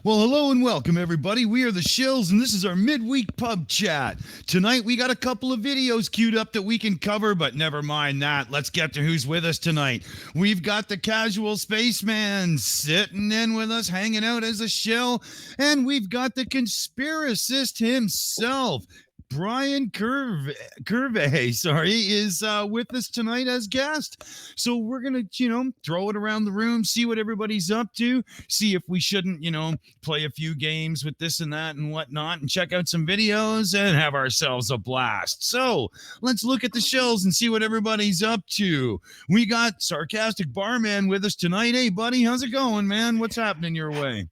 Well, hello and welcome, everybody. We are the Shills, and this is our midweek pub chat. Tonight, we got a couple of videos queued up that we can cover, but never mind that. Let's get to who's with us tonight. We've got the casual Spaceman sitting in with us, hanging out as a shill, and we've got the Conspiracist himself. Brian Curve, is with us tonight as guest. So we're going to, throw it around the room, see what everybody's up to, see if we shouldn't, play a few games with this and that and whatnot, and check out some videos and have ourselves a blast. So let's look at the shells and see what everybody's up to. We got Sarcastic Barman with us tonight. Hey, buddy, how's it going, man? What's happening your way?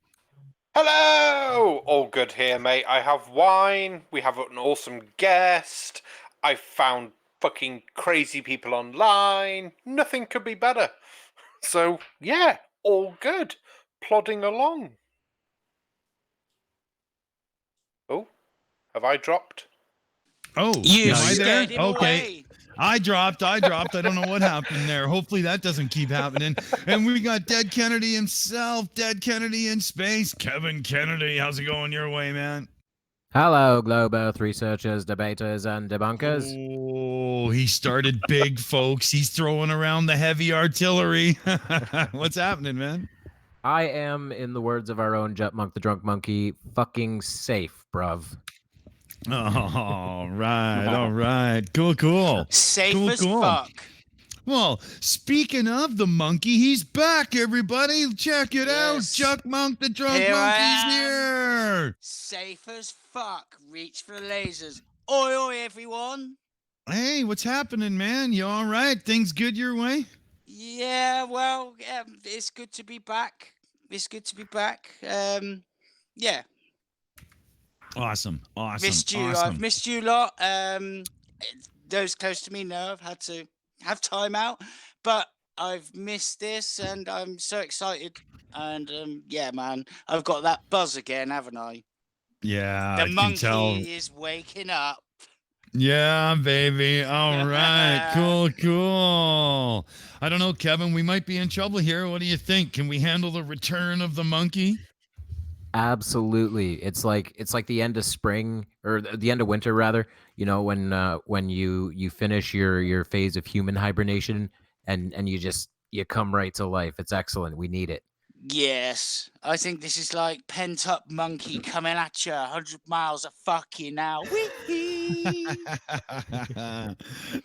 Hello! All good here, mate. I have wine. We have an awesome guest. I found fucking crazy people online. Nothing could be better. So, yeah, all good. Plodding along. Oh, have I dropped? Oh, you am I there? scared him Okay. away. I dropped. I don't know what happened there. Hopefully that doesn't keep happening. And we got Dead Kennedy himself, Dead Kennedy in space. Kevin Kennedy, how's it going your way, man? Hello, Globe Earth researchers, debaters, and debunkers. Oh, he started big, folks. He's throwing around the heavy artillery. What's happening, man? I am, in the words of our own Jutmonkthedrunk Monkey, fucking safe, bruv. All right. Cool. Safe Cool, as cool. fuck. Well, speaking of the monkey, he's back, everybody. Check it out. Yes. Jutmonkthedrunk Here I Monkey's am. here. Safe as fuck. Reach for the lasers. Oi, oi, everyone. Hey, what's happening, man? You all right? Things good your way? Yeah, well, it's good to be back. Yeah. Awesome. Missed you. I've missed you a lot. Those close to me know I've had to have time out, but I've missed this, and I'm so excited. And yeah, man, I've got that buzz again, haven't I? Yeah, The I can monkey tell. is waking up. Yeah, baby. All right. Cool. I don't know, Kevin. We might be in trouble here. What do you think? Can we handle the return of the monkey? Absolutely. It's like the end of spring, or the end of winter, rather. You know, when you finish your phase of human hibernation, and you come right to life. It's excellent. We need it. Yes, I think this is like pent up monkey coming at you 100 miles a fucking hour.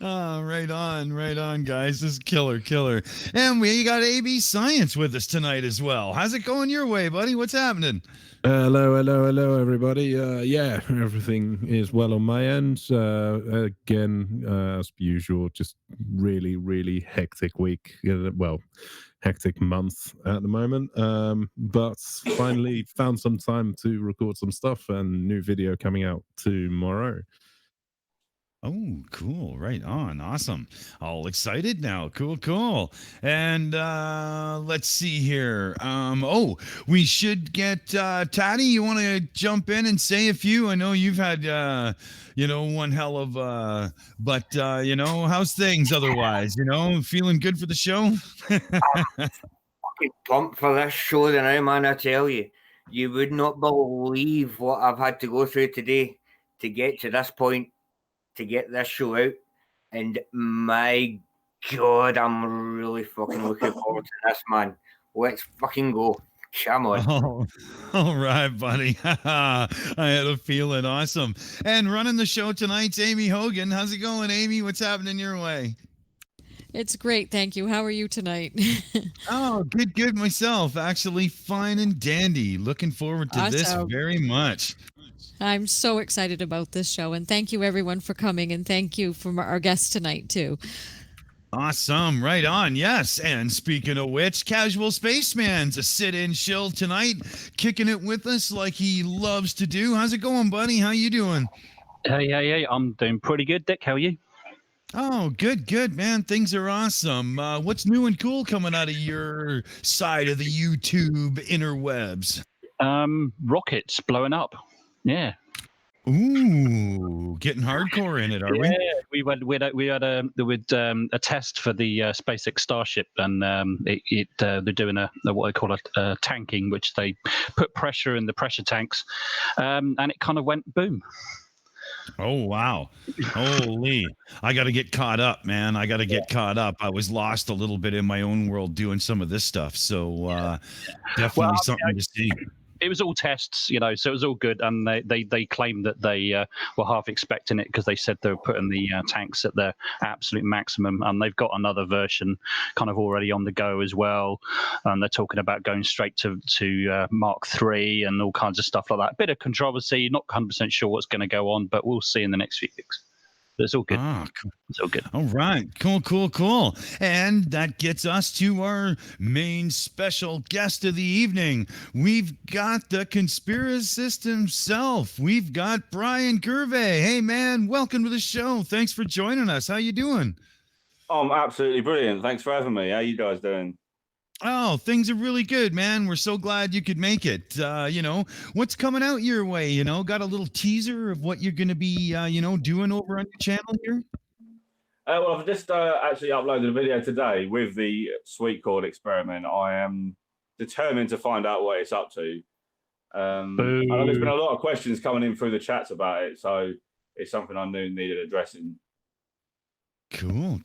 Oh, right on, guys. This is killer. And we got AB Science with us tonight as well. How's it going your way, buddy? What's happening? Hello, everybody. Yeah, everything is well on my end. Again, as usual, just really hectic week. Well, hectic month at the moment. But finally found some time to record some stuff, and new video coming out tomorrow. Oh, cool. Right on. Awesome. All excited now. Cool. And let's see here. We should get Tatty, you want to jump in and say a few? I know you've had one hell of but how's things otherwise? Feeling good for the show? Fucking pumped for this show now, man. I tell you, you would not believe what I've had to go through today to get to this point, to get this show out. And my God, I'm really fucking looking forward to this, man. Let's fucking go. Come on. Oh, all right, buddy. I had a feeling. Awesome. And running the show tonight's Aimee Hogan. How's it going, Aimee? What's happening your way? It's great, thank you. How are you tonight? Oh, good myself. Actually, fine and dandy. Looking forward to this very much. I'm so excited about this show, and thank you everyone for coming, and thank you for our guest tonight too. Awesome. Right on. Yes. And speaking of which, Casual Spaceman's a sit-in shill tonight, kicking it with us like he loves to do. How's it going, buddy? How you doing? Hey. I'm doing pretty good, Dick. How are you? Oh, good, man. Things are awesome. What's new and cool coming out of your side of the YouTube interwebs? Rockets blowing up. Yeah. Ooh, getting hardcore in it, are we? Yeah, we had a test for the SpaceX Starship, and they're doing a what they call a tanking, which they put pressure in the pressure tanks, and it kind of went boom. Oh, wow. Holy. I got to get caught up, man. I got to get caught up. I was lost a little bit in my own world doing some of this stuff. So definitely something to see. It was all tests, you know, so it was all good. And they claimed that they were half expecting it because they said they were putting the tanks at their absolute maximum. And they've got another version kind of already on the go as well. And they're talking about going straight to Mark III and all kinds of stuff like that. Bit of controversy, not 100% sure what's going to go on, but we'll see in the next few weeks. But it's all good. Cool. It's all good. All right. Cool. And that gets us to our main special guest of the evening. We've got the Conspiracist himself. We've got Brian Gervais. Hey, man, welcome to the show. Thanks for joining us. How you doing? Oh, I'm absolutely brilliant. Thanks for having me. How you guys doing? Oh, things are really good, man. We're so glad you could make it. You know, what's coming out your way? You know, got a little teaser of what you're going to be, doing over on your channel here? Well, I've just actually uploaded a video today with the sweet corn experiment. I am determined to find out what it's up to. And there's been a lot of questions coming in through the chats about it, so it's something I knew needed addressing. Cool.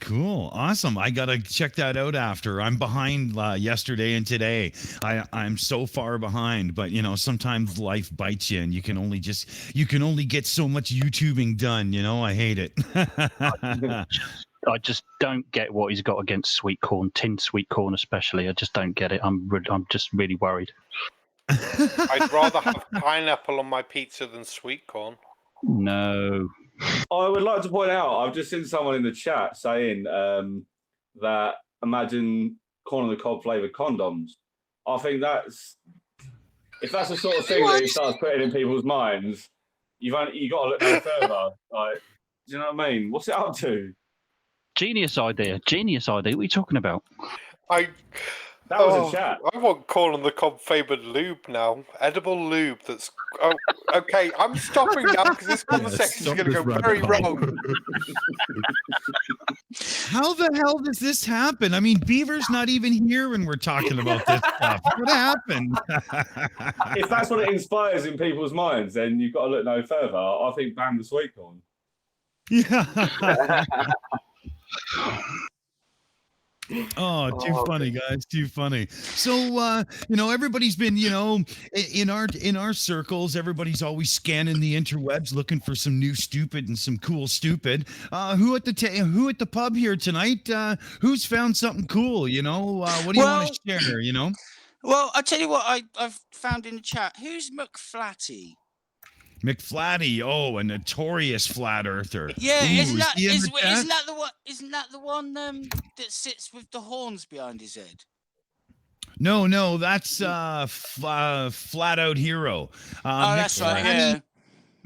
Awesome. I got to check that out after. I'm behind yesterday and today. I'm so far behind, but you know, sometimes life bites you and you can only get so much YouTubing done. You know, I hate it. I just don't get what he's got against sweet corn, tinned sweet corn especially. I just don't get it. I'm just really worried. I'd rather have pineapple on my pizza than sweet corn. No. I would like to point out, I've just seen someone in the chat saying that imagine corn on the cob flavored condoms. I think if that's the sort of thing that he starts putting in people's minds, you got to look no further. Like, do you know what I mean? What's it up to? Genius idea. What are you talking about? That was a chat. I want corn on the cob flavored lube now. Edible lube that's... Oh, okay, I'm stopping now because this conversation is going to go very wrong. How the hell does this happen? I mean, Beaver's not even here when we're talking about this stuff. What happened? If that's what it inspires in people's minds, then you've got to look no further. I think ban the sweet corn. Yeah. Oh, too funny, guys. Too funny. So, everybody's been, in our circles, everybody's always scanning the interwebs looking for some new stupid and some cool stupid. Who at the pub here tonight? Who's found something cool? What do you want to share? Well, I'll tell you what I've found in the chat. Who's McFlatty? McFlatty, a notorious flat earther. Yeah, Ooh, isn't that the one? Isn't that the one that sits with the horns behind his head? No, that's Flat Out Hero. That's right. Yeah.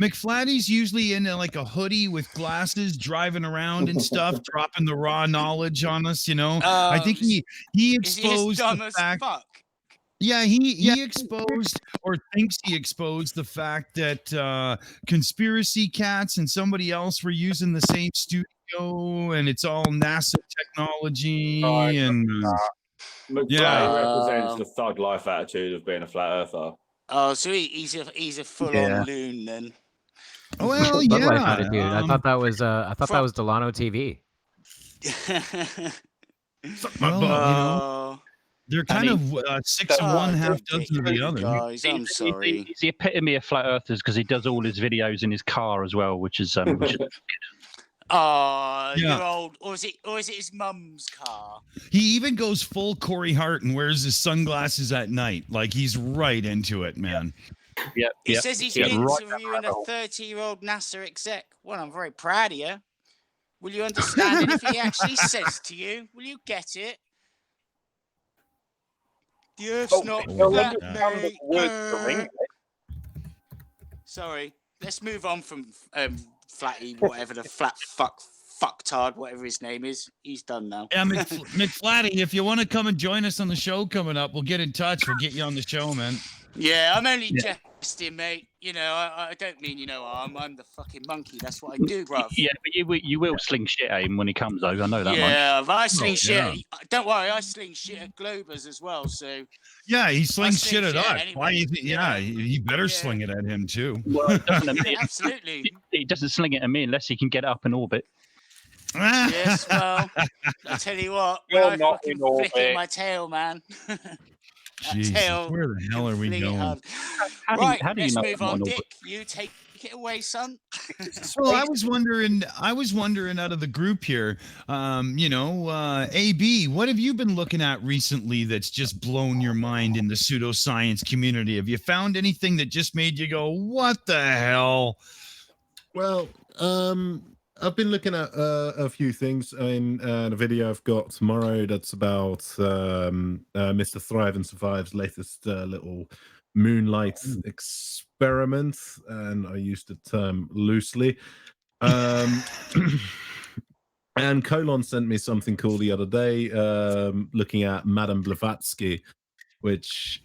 McFlatty's usually in like a hoodie with glasses, driving around and stuff, dropping the raw knowledge on us. I think he exposed the fact. Yeah, he exposed or thinks he exposed the fact that conspiracy cats and somebody else were using the same studio, and it's all NASA technology. McFly represents the thug life attitude of being a flat earther. Oh, so he's a full-on loon then. Well, thug life attitude. I thought that was that was Delano TV. They're kind of 6 of one, half dozen of the other. Guys, I'm sorry. He's the epitome of flat earthers because he does all his videos in his car as well, which is good. You're old, or is it his mum's car? He even goes full Corey Hart and wears his sunglasses at night, like he's right into it, man. Yeah. He says he's been interviewing a 30-year-old NASA exec. Well, I'm very proud of you. Will you understand it if he actually says to you? Will you get it? The Earth's not flat, mate. Sorry. Let's move on from Flatty, whatever the fucktard, whatever his name is. He's done now. Yeah, McFlatty, if you want to come and join us on the show coming up, we'll get in touch. We'll get you on the show, man. Yeah, I'm only interesting, mate. You know, I don't mean, you know, I'm the fucking monkey. That's what I do, bruv. Yeah, but you will sling shit at him when he comes over. I know that much. Yeah, but I sling shit. yeah. Don't worry, I sling shit at Globers as well. So Yeah, he slings sling shit at shit at us. anybody. Why? Yeah, Yeah. he better Yeah. sling it at him too. Well, it doesn't admit- absolutely. He doesn't sling it at me unless he can get up in orbit. Yes, well, I tell you what, when You're I not fucking in flick it orbit. in my tail, man. Jesus, tail where the hell are we fling it going? hard. How do you- Right, how do you let's know move I'm on. on Dick, orbit? you take it away, son. Well, I was wondering out of the group here, AB, what have you been looking at recently that's just blown your mind in the pseudoscience community? Have you found anything that just made you go, what the hell? Well, I've been looking at a few things in the video I've got tomorrow. That's about Mr. Thrive and Survive's latest little moonlight experiment, and I used the term loosely. And Colon sent me something cool the other day, looking at Madame Blavatsky, which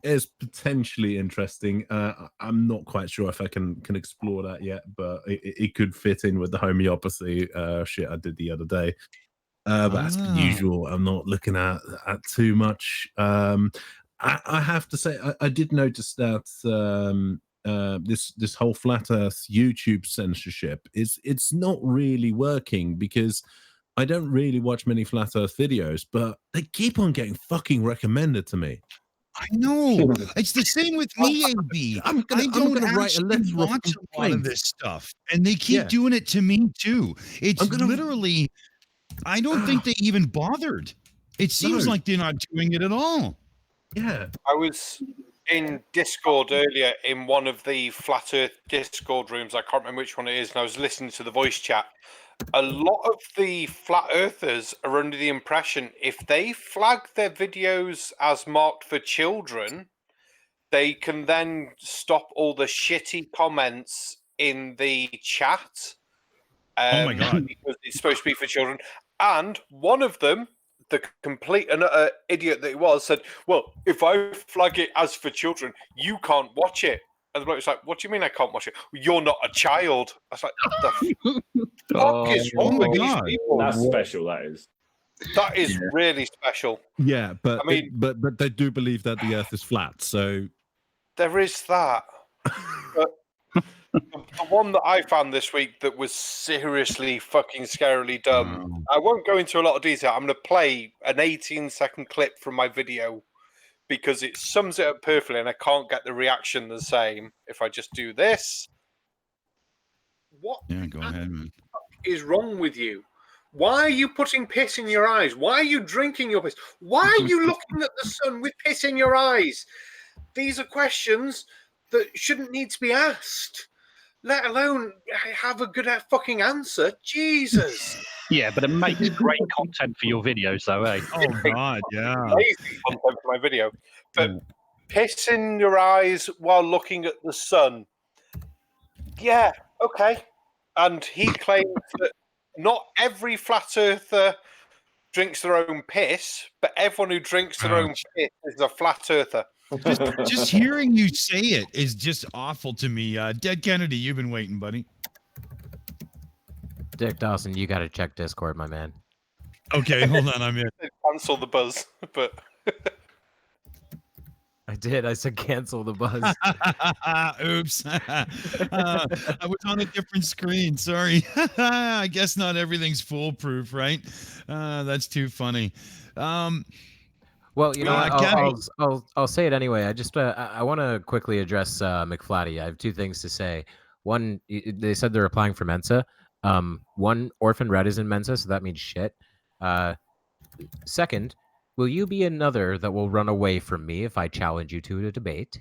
is potentially interesting. I'm not quite sure if I can explore that yet, but it could fit in with the homeopathy shit I did the other day. But as per usual, I'm not looking at too much. I have to say, I did notice that this whole flat Earth YouTube censorship it's not really working, because I don't really watch many flat Earth videos, but they keep on getting fucking recommended to me. I know. It's the same with me, AB. I don't write a letter actually of watch a lot complaint. of this stuff, and they keep doing it to me too. It's literally, I don't think they even bothered. It seems like they're not doing it at all. Yeah. I was in Discord earlier in one of the Flat Earth Discord rooms. I can't remember which one it is, and I was listening to the voice chat. A lot of the Flat Earthers are under the impression if they flag their videos as marked for children, they can then stop all the shitty comments in the chat. Oh my God. Because it's supposed to be for children. And one of them, the complete and utter idiot that he was, said, well, if I flag it as for children, you can't watch it. And the bloke's like, what do you mean I can't watch it? You're not a child. I was like, what the fuck is wrong with these people? That's special, that is. That is really special. Yeah, but I mean, but they do believe that the Earth is flat, so there is that. But the one that I found this week that was seriously fucking scarily dumb. I won't go into a lot of detail. I'm going to play an 18-second clip from my video because it sums it up perfectly, and I can't get the reaction the same if I just do this. What? Yeah, go ahead, man. Is wrong with you? Why are you putting piss in your eyes? Why are you drinking your piss? Why are you looking at the sun with piss in your eyes? These are questions that shouldn't need to be asked, let alone have a good fucking answer. Jesus. Yeah, but it makes great content for your videos, though, eh? Oh, God, yeah. Amazing content for my video. But piss in your eyes while looking at the sun. Yeah, okay. And he claims that not every flat earther drinks their own piss, but everyone who drinks their own piss is a flat earther. Just hearing you say it is just awful to me. Dead Kennedy, you've been waiting, buddy. Dick Dawson, you got to check Discord, my man. Okay, hold on, I'm in. Cancel the buzz, but I did. I said cancel the buzz. Oops. I was on a different screen. Sorry. I guess not everything's foolproof, right? That's too funny. Well, you know, I'll say it anyway. I just I want to quickly address McFlatty. I have two things to say. One, they said they're applying for Mensa. One, Orphan Red is in Mensa, so that means shit. Second, will you be another that will run away from me if I challenge you to a debate?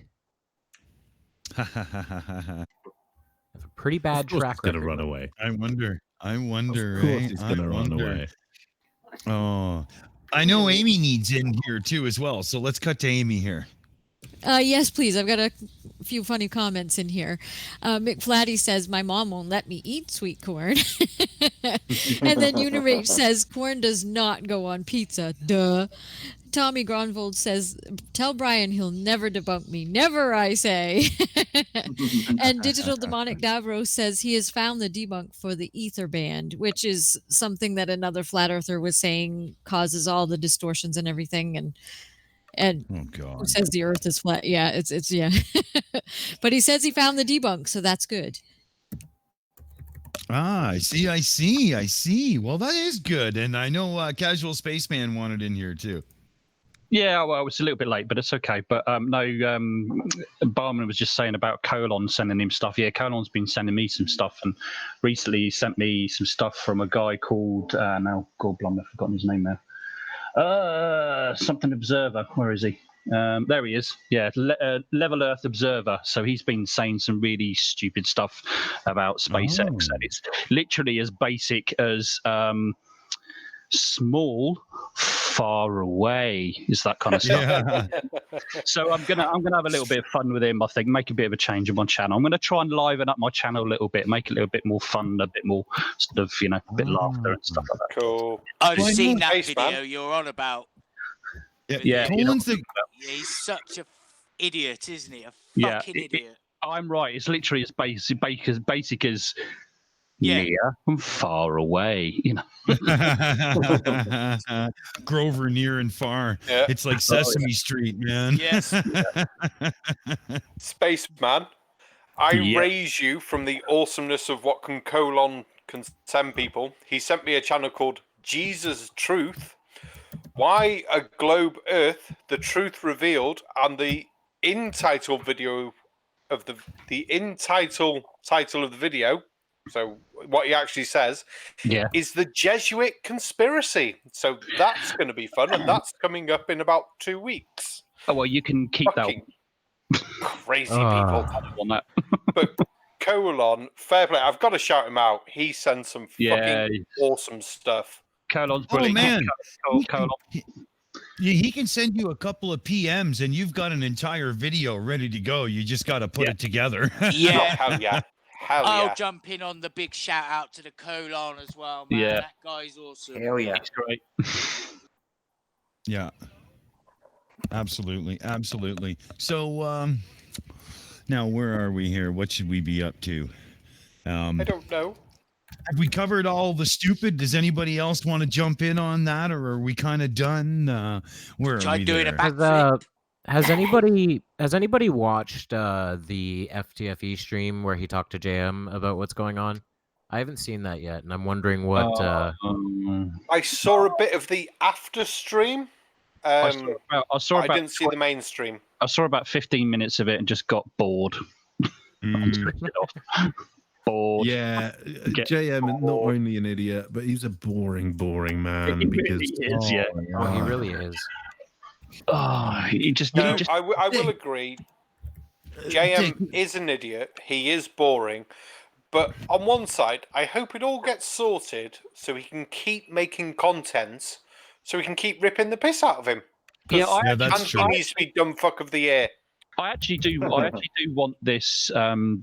I have a pretty bad track record. Going to run away. I wonder. Of course he's going to run away. Oh, I know Aimee needs in here too as well. So let's cut to Aimee here. Yes, please. I've got a few funny comments in here. McFlatty says, my mom won't let me eat sweet corn. And then Unirage says, corn does not go on pizza. Duh. Tommy Gronvold says, tell Brian he'll never debunk me. Never, I say. And Digital Demonic Davros says he has found the debunk for the ether band, which is something that another flat earther was saying causes all the distortions and everything. And Oh God. who says the earth is flat? Yeah, it's yeah. But he says he found the debunk, so that's good. Ah, I see. Well, that is good. And I know Casual Spaceman wanted in here too. Yeah, well, it's a little bit late, but it's okay. But Barman was just saying about Colon sending him stuff. Yeah, Colon's been sending me some stuff, and recently he sent me some stuff from a guy called now, God blum, I've forgotten his name now. Something Observer. Where is he? There he is. Yeah, Level Earth Observer. So he's been saying some really stupid stuff about SpaceX, and it's literally as basic as small, far away is that kind of stuff. Yeah. So I'm gonna have a little bit of fun with him. I think make a bit of a change on my channel. I'm gonna try and liven up my channel a little bit, make it a little bit more fun, a bit more sort of a bit laughter and stuff like that. Cool. I've seen that Spaceman. video you're on about. Yeah, He's such a idiot, isn't he? A Yeah, fucking idiot. I'm right. It's literally as basic as near and far away. Grover, near and far. Yeah. It's like Sesame Street, man. Yes. Spaceman, I Yeah. raise you from the awesomeness of what Colon can send people. He sent me a channel called Jesus Truth. Why a Globe Earth, the truth revealed, and the title of the video. So what he actually says is the Jesuit conspiracy. So that's going to be fun, and that's coming up in about 2 weeks. Oh well, you can keep Fucking crazy people on that. But Colon, fair play. I've got to shout him out. He sends some fucking awesome stuff. Colon's brilliant. Oh man, Colon. he can send you a couple of PMs, and you've got an entire video ready to go. You just got to put it together. Yeah. Oh, hell yeah. Hell I'll yeah. jump in on the big shout out to the Colon as well, man. Yeah. That guy's awesome. Hell yeah. It's great. Yeah, absolutely. So now where are we here? What should we be up to? I don't know. Have we covered all the stupid? Does anybody else want to jump in on that, or are we kind of done? Where Try are we doing there? a backflip. Has anybody watched the FTFE stream where he talked to JM about what's going on? I haven't seen that yet, and I'm wondering what. I saw a bit of the after stream. I saw I about didn't see the mainstream. I saw about 15 minutes of it and just got bored. Bored. Yeah, JM is not only an idiot, but he's a boring man. He Because really is, yeah. Oh, he really is. Oh, I will agree. JM is an idiot. He is boring. But on one side, I hope it all gets sorted so he can keep making content, so we can keep ripping the piss out of him. Yeah, that's true. He needs to be dumb fuck of the year. I actually do want this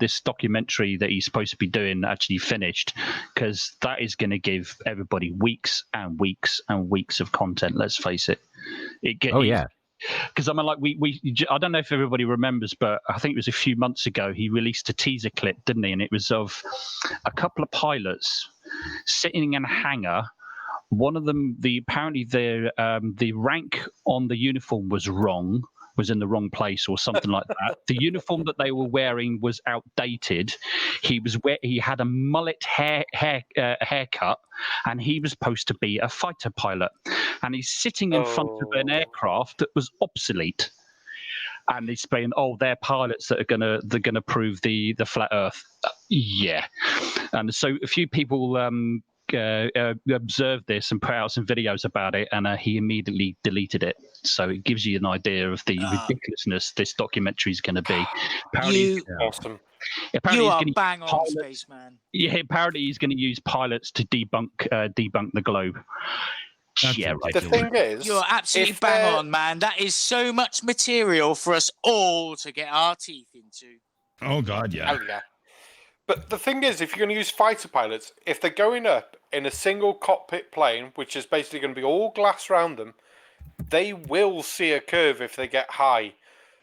this documentary that he's supposed to be doing actually finished, because that is going to give everybody weeks and weeks and weeks of content. Let's face it. Because I mean, like I don't know if everybody remembers, but I think it was a few months ago he released a teaser clip, didn't he? And it was of a couple of pilots sitting in a hangar. One of them, apparently the rank on the uniform was wrong. Was in the wrong place or something like that. The uniform that they were wearing was outdated. He had a mullet haircut, and he was supposed to be a fighter pilot. And he's sitting in front of an aircraft that was obsolete. And he's saying, "Oh, they're pilots that are gonna prove the flat Earth." Yeah. And so a few people observed this and put out some videos about it, and he immediately deleted it. So it gives you an idea of the ridiculousness this documentary is going to be. Awesome. You are bang on, Spaceman. Yeah, apparently he's going to use pilots to debunk the globe. Yeah, right. The thing is, you're absolutely bang on, man. That is so much material for us all to get our teeth into. Oh God, yeah. Oh yeah. But the thing is, if you're going to use fighter pilots, if they're going up in a single cockpit plane, which is basically going to be all glass around them, they will see a curve if they get high,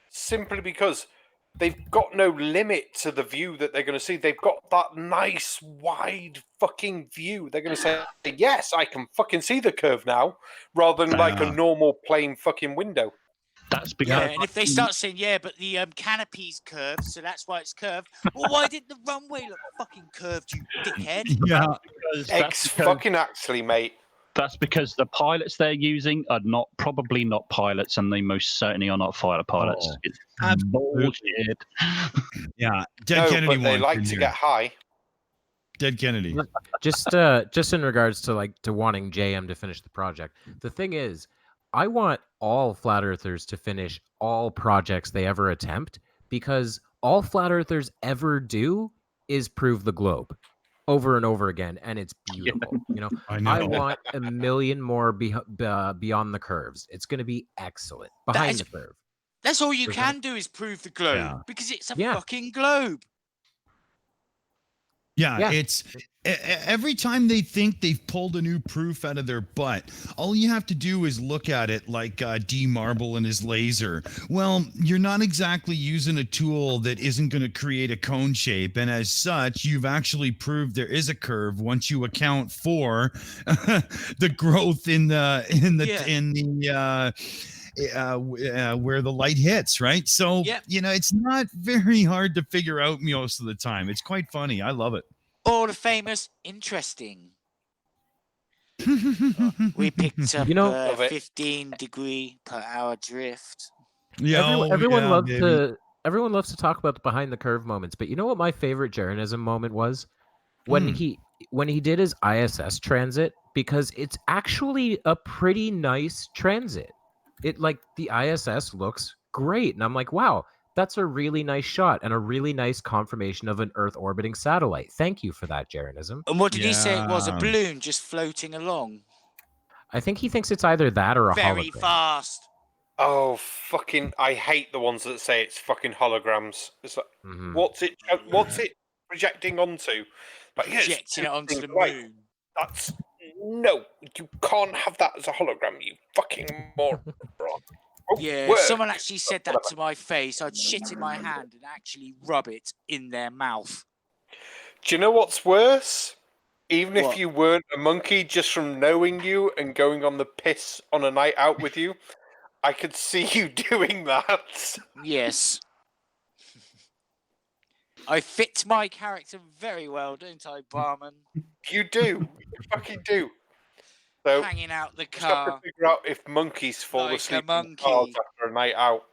simply because they've got no limit to the view that they're going to see. They've got that nice, wide fucking view. They're going to say, yes, I can fucking see the curve now, rather than like a normal plain fucking window. That's because Yeah, and if they start saying, yeah, but the canopy's curved, so that's why it's curved. Well, why didn't the runway look fucking curved, you dickhead? Yeah. Fucking actually, mate. That's because the pilots they're using are probably not pilots, and they most certainly are not fighter pilots. Oh, It's absolutely. bullshit. Yeah. Dead No, Kennedy but they wants like in to here. get high. Dead Kennedy. Just in regards to wanting JM to finish the project. The thing is, I want all flat earthers to finish all projects they ever attempt, because all flat earthers ever do is prove the globe over and over again, and it's beautiful. You know, I know. I want a million more beyond the curves. It's going to be excellent behind the curve. That's all you can do is prove the globe, Yeah. because it's a fucking globe. Yeah, it's every time they think they've pulled a new proof out of their butt, all you have to do is look at it like D Marble and his laser. Well, you're not exactly using a tool that isn't going to create a cone shape, and as such, you've actually proved there is a curve once you account for the growth in the where the light hits, right? So, you know, it's not very hard to figure out most of the time. It's quite funny. I love it. Or the famous interesting. We picked up 15 degree per hour drift. Yeah, everyone loves to talk about the behind the curve moments, but you know what my favorite Jeranism moment was? When he did his ISS transit, because it's actually a pretty nice transit. It the ISS looks great, and I'm like, wow, that's a really nice shot and a really nice confirmation of an Earth orbiting satellite. Thank you for that, Jeranism. And what did he say it was? A balloon just floating along? I think he thinks it's either that or a very hologram. Fast. Oh, fucking! I hate the ones that say it's fucking holograms. It's like, what's it projecting onto? Like, projecting it onto the moon. That's no, you can't have that as a hologram. You fucking moron. Yeah, someone actually said that to my face. I'd shit in my hand and actually rub it in their mouth. Do you know what's worse? Even if you weren't a monkey, just from knowing you and going on the piss on a night out with you, I could see you doing that. Yes. I fit my character very well, don't I, Barman? You do. You fucking do. So, hanging out the car. Just have to figure out if monkeys fall asleep in cars after a night out.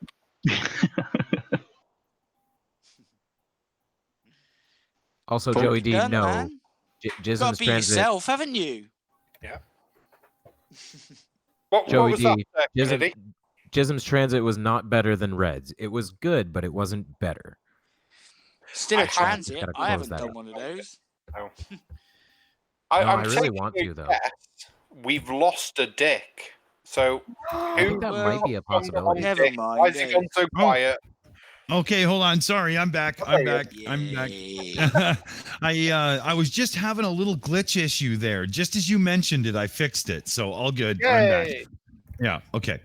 Also, Joey D, no. Jism's transit. Yourself, haven't you? Yeah. Joey what was D, that, Jism's transit was not better than Red's. It was good, but it wasn't better. Still a transit. I haven't done one of those. No. I really want to, though. We've lost a dick. So I think that might be a possibility. Never mind. Why is he gone so quiet? Okay, hold on. Sorry, I'm back. I'm back. I was just having a little glitch issue there. Just as you mentioned it, I fixed it. So all good. Yay. I'm back. Yeah. Okay.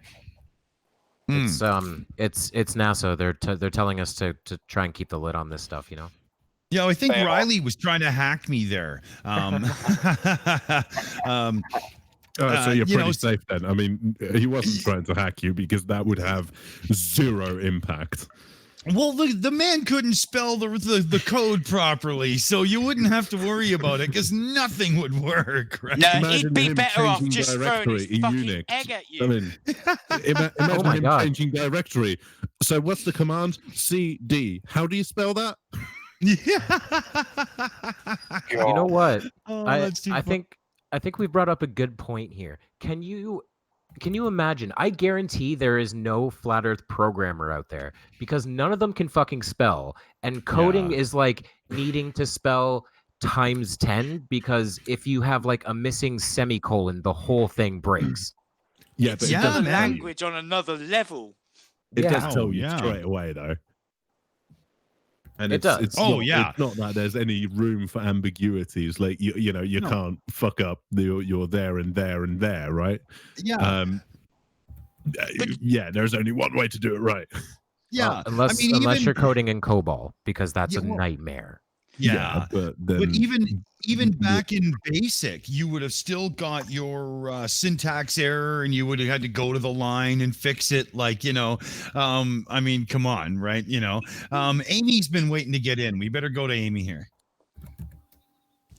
It's NASA. They're telling us to try and keep the lid on this stuff. You know. Yeah, I think Riley was trying to hack me there. So you're pretty safe then. I mean, he wasn't trying to hack you, because that would have zero impact. Well, the man couldn't spell the code properly, so you wouldn't have to worry about it, because nothing would work. Right? No, he'd be better off just throwing his fucking egg at you. I mean, imagine him changing directory. So what's the command? CD. How do you spell that? Yeah. You know what? I think we've brought up a good point here. Can you imagine? I guarantee there is no flat Earth programmer out there, because none of them can fucking spell, and coding is like needing to spell times 10, because if you have like a missing semicolon, the whole thing breaks. Yeah, but it's another language on another level. It does tell you straight away, though. And it does. It's not that there's any room for ambiguities. Like you can't fuck up. You're there and there and there, right? Yeah. yeah, there's only one way to do it right. Yeah, unless you're coding in COBOL, because that's a nightmare. Yeah, but even back in BASIC, you would have still got your syntax error, and you would have had to go to the line and fix it. Like, I mean, come on, right? Amy's been waiting to get in. We better go to Aimee here.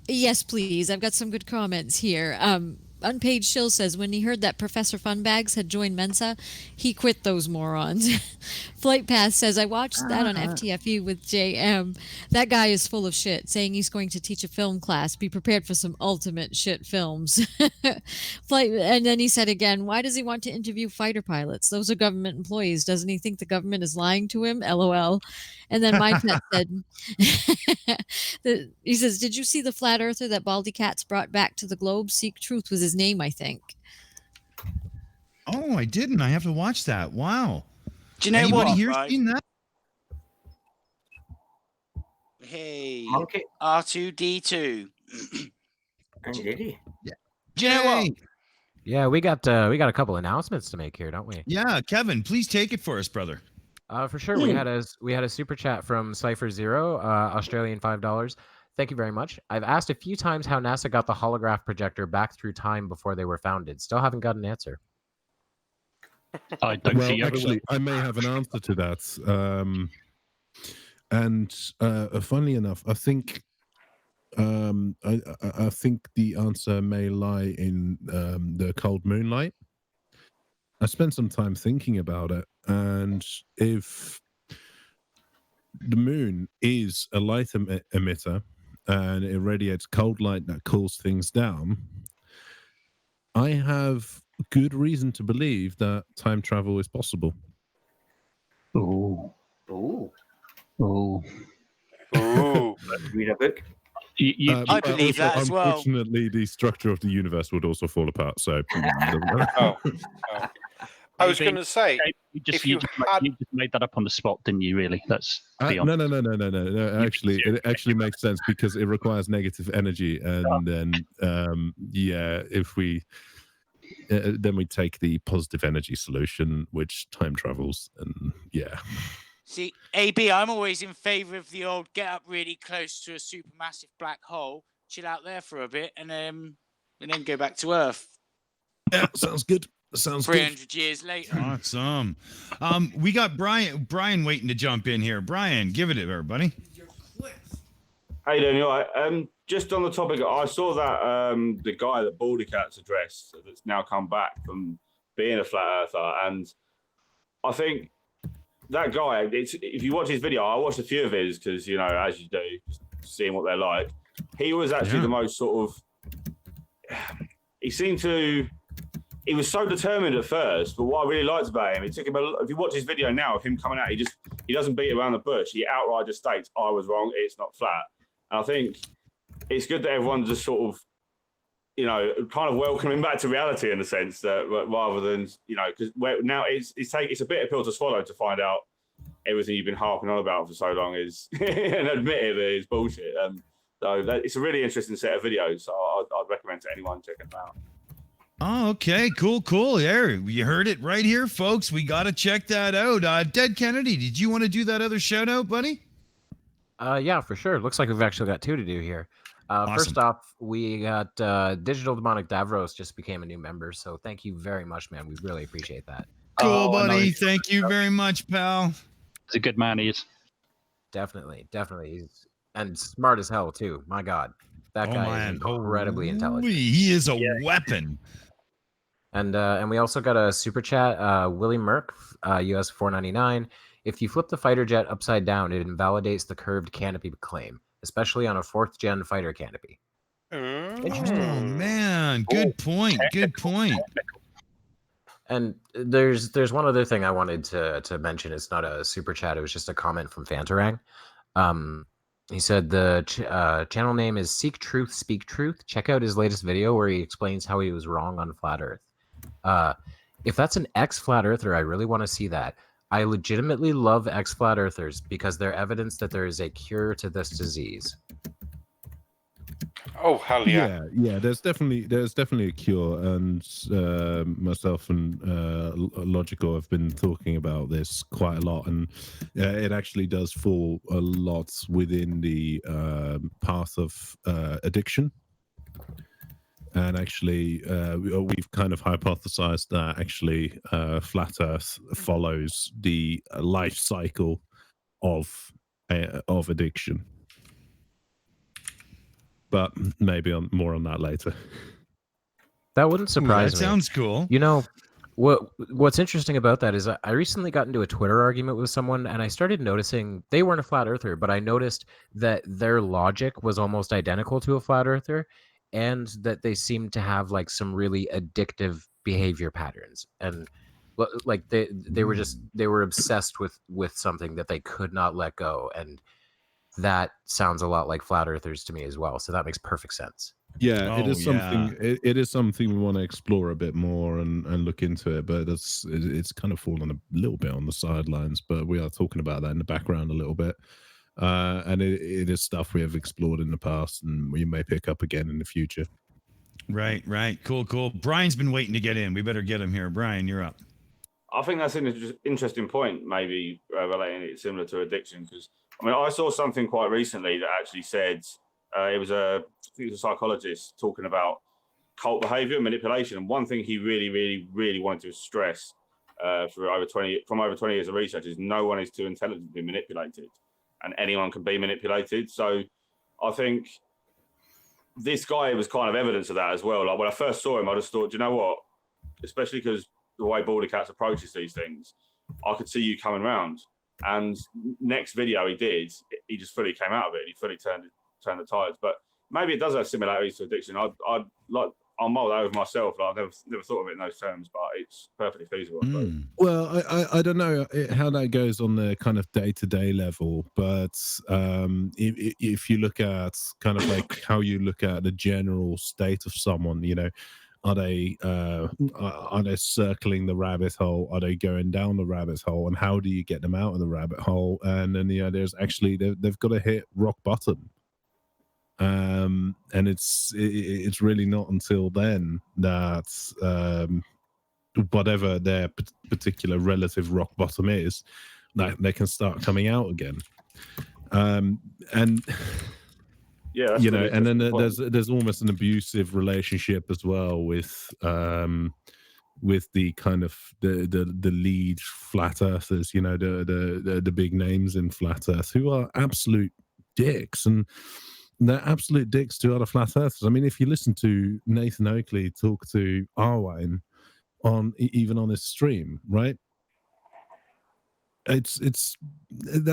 Yes, please. I've got some good comments here. Unpaid Shill says, when he heard that Professor Funbags had joined Mensa, he quit those morons. Flight Path says, I watched that on FTFU with JM. That guy is full of shit, saying he's going to teach a film class. Be prepared for some ultimate shit films. And then he said again, why does he want to interview fighter pilots? Those are government employees. Doesn't he think the government is lying to him? LOL. And then Mindset said, he says, did you see the flat earther that Baldy Cats brought back to the globe? Seek Truth was his name, I think. Oh, I didn't. I have to watch that. Wow. Do you know Anybody what? here Right? seen that? Hey, Monkey. R2D2. And did he? Do you know what? Yay. Yeah, we got a couple announcements to make here, don't we? Yeah, Kevin, please take it for us, brother. For sure. We had a super chat from Cypher Zero, Australian $5. Thank you very much. I've asked a few times how NASA got the holograph projector back through time before they were founded. Still haven't got an answer. I don't Well, see actually, I may have an answer to that. Funnily enough, I think I think the answer may lie in the cold moonlight. I spent some time thinking about it, and if the moon is a light emitter and it radiates cold light that cools things down, I have good reason to believe that time travel is possible. Ooh. Oh. Ooh. Ooh. Let's read a book. I believe that as well. Unfortunately, the structure of the universe would also fall apart. So, Oh. I was going to say, You just had... made that up on the spot, didn't you? Really? That's no. Actually, it actually makes sense because it requires negative energy, and then if we then we take the positive energy solution, which time travels, and See, AB, I'm always in favour of the old get up really close to a supermassive black hole, chill out there for a bit, and then go back to Earth. Yeah, sounds good. Sounds 300 years later. Awesome. We got Brian waiting to jump in here. Brian, give it to everybody. How you doing? You all right? Just on the topic, I saw that the guy that Baldy Cats addressed that's now come back from being a flat earther, and I think that guy, if you watch his video, I watched a few of his because, as you do, just seeing what they're like. He was actually the most sort of, he was so determined at first, but what I really liked about him, it took him if you watch his video now of him coming out, he doesn't beat around the bush. He outright just states, I was wrong, it's not flat. And I think it's good that everyone's just sort of, kind of welcoming back to reality in the sense that rather than, because now it's a bitter pill to swallow to find out everything you've been harping on about for so long is, and admit it is bullshit. So it's a really interesting set of videos. So I'd recommend to anyone checking them out. Oh, okay, cool. There, you heard it right here, folks. We got to check that out. Dead Kennedy, did you want to do that other shout out, buddy? Yeah, for sure. Looks like we've actually got two to do here. Awesome. First off, we got Digital Demonic Davros just became a new member, so thank you very much, man. We really appreciate that. Cool, buddy. Thank you very much, pal. He's a good man, he is. Definitely. And smart as hell, too. My God. That guy is incredibly intelligent. He is a weapon. And we also got a super chat, Willie Merck, US $4.99. If you flip the fighter jet upside down, it invalidates the curved canopy claim, especially on a 4th gen fighter canopy. Oh man, good point. And there's one other thing I wanted to mention. It's not a super chat. It was just a comment from Fantarang. He said the channel name is Seek Truth, Speak Truth. Check out his latest video where he explains how he was wrong on Flat Earth. If that's an ex-Flat Earther, I really want to see that. I legitimately love ex-Flat Earthers because they're evidence that there is a cure to this disease. Oh hell yeah! Yeah. There's definitely a cure, and myself and Logical have been talking about this quite a lot, and it actually does fall a lot within the path of addiction. And actually, we've kind of hypothesized that actually flat Earth follows the life cycle of addiction. But maybe more on that later. That wouldn't surprise that me. sounds cool. You know, what's interesting about that is I recently got into a Twitter argument with someone, and I started noticing they weren't a flat earther, but I noticed that their logic was almost identical to a flat earther, and that they seemed to have like some really addictive behavior patterns, and like they were obsessed with something that they could not let go, and that sounds a lot like flat earthers to me as well. So that makes perfect sense. Yeah, it Oh, is something. It is something we want to explore a bit more and look into it. But it's kind of fallen a little bit on the sidelines. But we are talking about that in the background a little bit, and it is stuff we have explored in the past, and we may pick up again in the future. Right. Cool. Brian's been waiting to get in. We better get him here. Brian, you're up. I think that's an interesting point, maybe relating it similar to addiction, because I mean, I saw something quite recently that actually said it was a psychologist talking about cult behavior and manipulation. And one thing he really wanted to stress from over 20 years of research is no one is too intelligent to be manipulated, and anyone can be manipulated. So I think this guy was kind of evidence of that as well. Like when I first saw him, I just thought, do you know what? Especially because the way Baldy Cats approaches these things, I could see you coming round. And next video he did, he just fully came out of it. He fully turned the tides. But maybe it does have similarities to addiction. I'll mull that over myself. Like, I've never thought of it in those terms, but it's perfectly feasible. Well, I don't know how that goes on the kind of day-to-day level, but if you look at kind of like how you look at the general state of someone, you know, are they circling the rabbit hole? Are they going down the rabbit hole? And how do you get them out of the rabbit hole? And then the idea is actually they've got to hit rock bottom. And it's really not until then that whatever their particular relative rock bottom is, that they can start coming out again. And yeah, you know, and then there's almost an abusive relationship as well with the kind of the lead flat earthers, you know, the big names in flat earth who are absolute dicks, and they're absolute dicks to other flat earthers. I mean, if you listen to Nathan Oakley talk to Arwine even on his stream, right? That's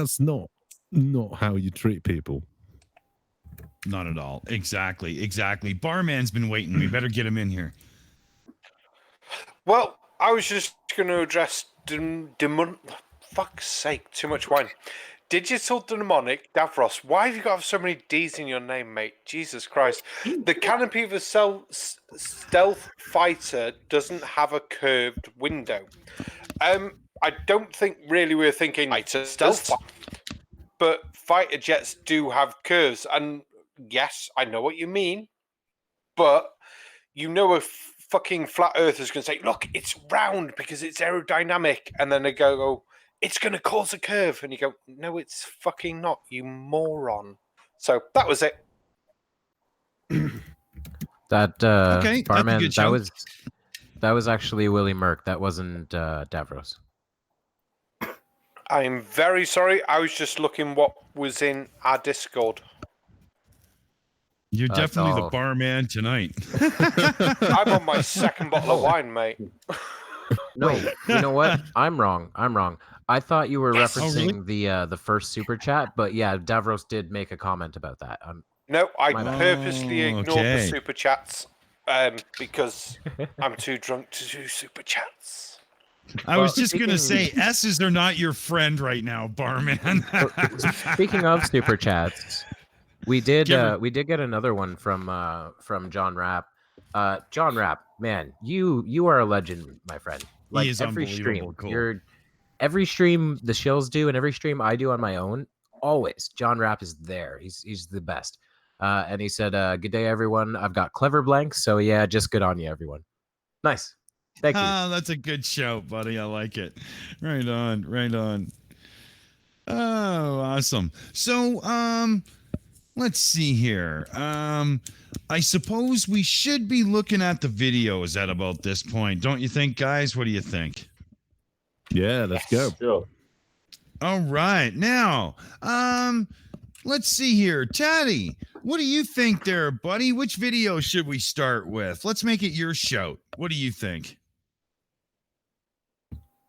not how you treat people. Not at all. Exactly. Barman's been waiting. We better get him in here. Well, I was just going to address fuck's sake, too much wine. Digital Demonic Davros. Why have you got so many D's in your name, mate? Jesus Christ. The canopy of a stealth fighter doesn't have a curved window. I don't think really we're thinking stealth, but fighter jets do have curves. And yes, I know what you mean, but you know a fucking flat earther's going to say, look, it's round because it's aerodynamic. And then they go, it's going to cause a curve. And you go, no, it's fucking not, you moron. So that was it. That okay, Barman, that was actually Willie Merck. That wasn't Davros. I'm very sorry. I was just looking what was in our Discord. You're definitely the barman tonight. I'm on my second bottle of wine, mate. No, you know what? I'm wrong. I thought you were referencing the first super chat, but yeah, Davros did make a comment about that. No, I purposely ignored the super chats because I'm too drunk to do super chats. I was just going to say, S's are not your friend right now, Barman. Speaking of super chats, we did get another one from John Rapp. John Rapp, man, you are a legend, my friend. Like he is every stream, cool. Every stream the Shills do, and every stream I do on my own, always John Rapp is there. He's the best. And he said, "Good day, everyone. I've got clever blanks, so yeah, just good on you, everyone." Nice. Thank you. Ah, that's a good shout, buddy. I like it. Right on, right on. Oh, awesome. So, let's see here. I suppose we should be looking at the videos at about this point, don't you think, guys? What do you think? Yeah, let's go. Sure. All right, now, let's see here, Tatty. What do you think there, buddy? Which video should we start with? Let's make it your shout. What do you think?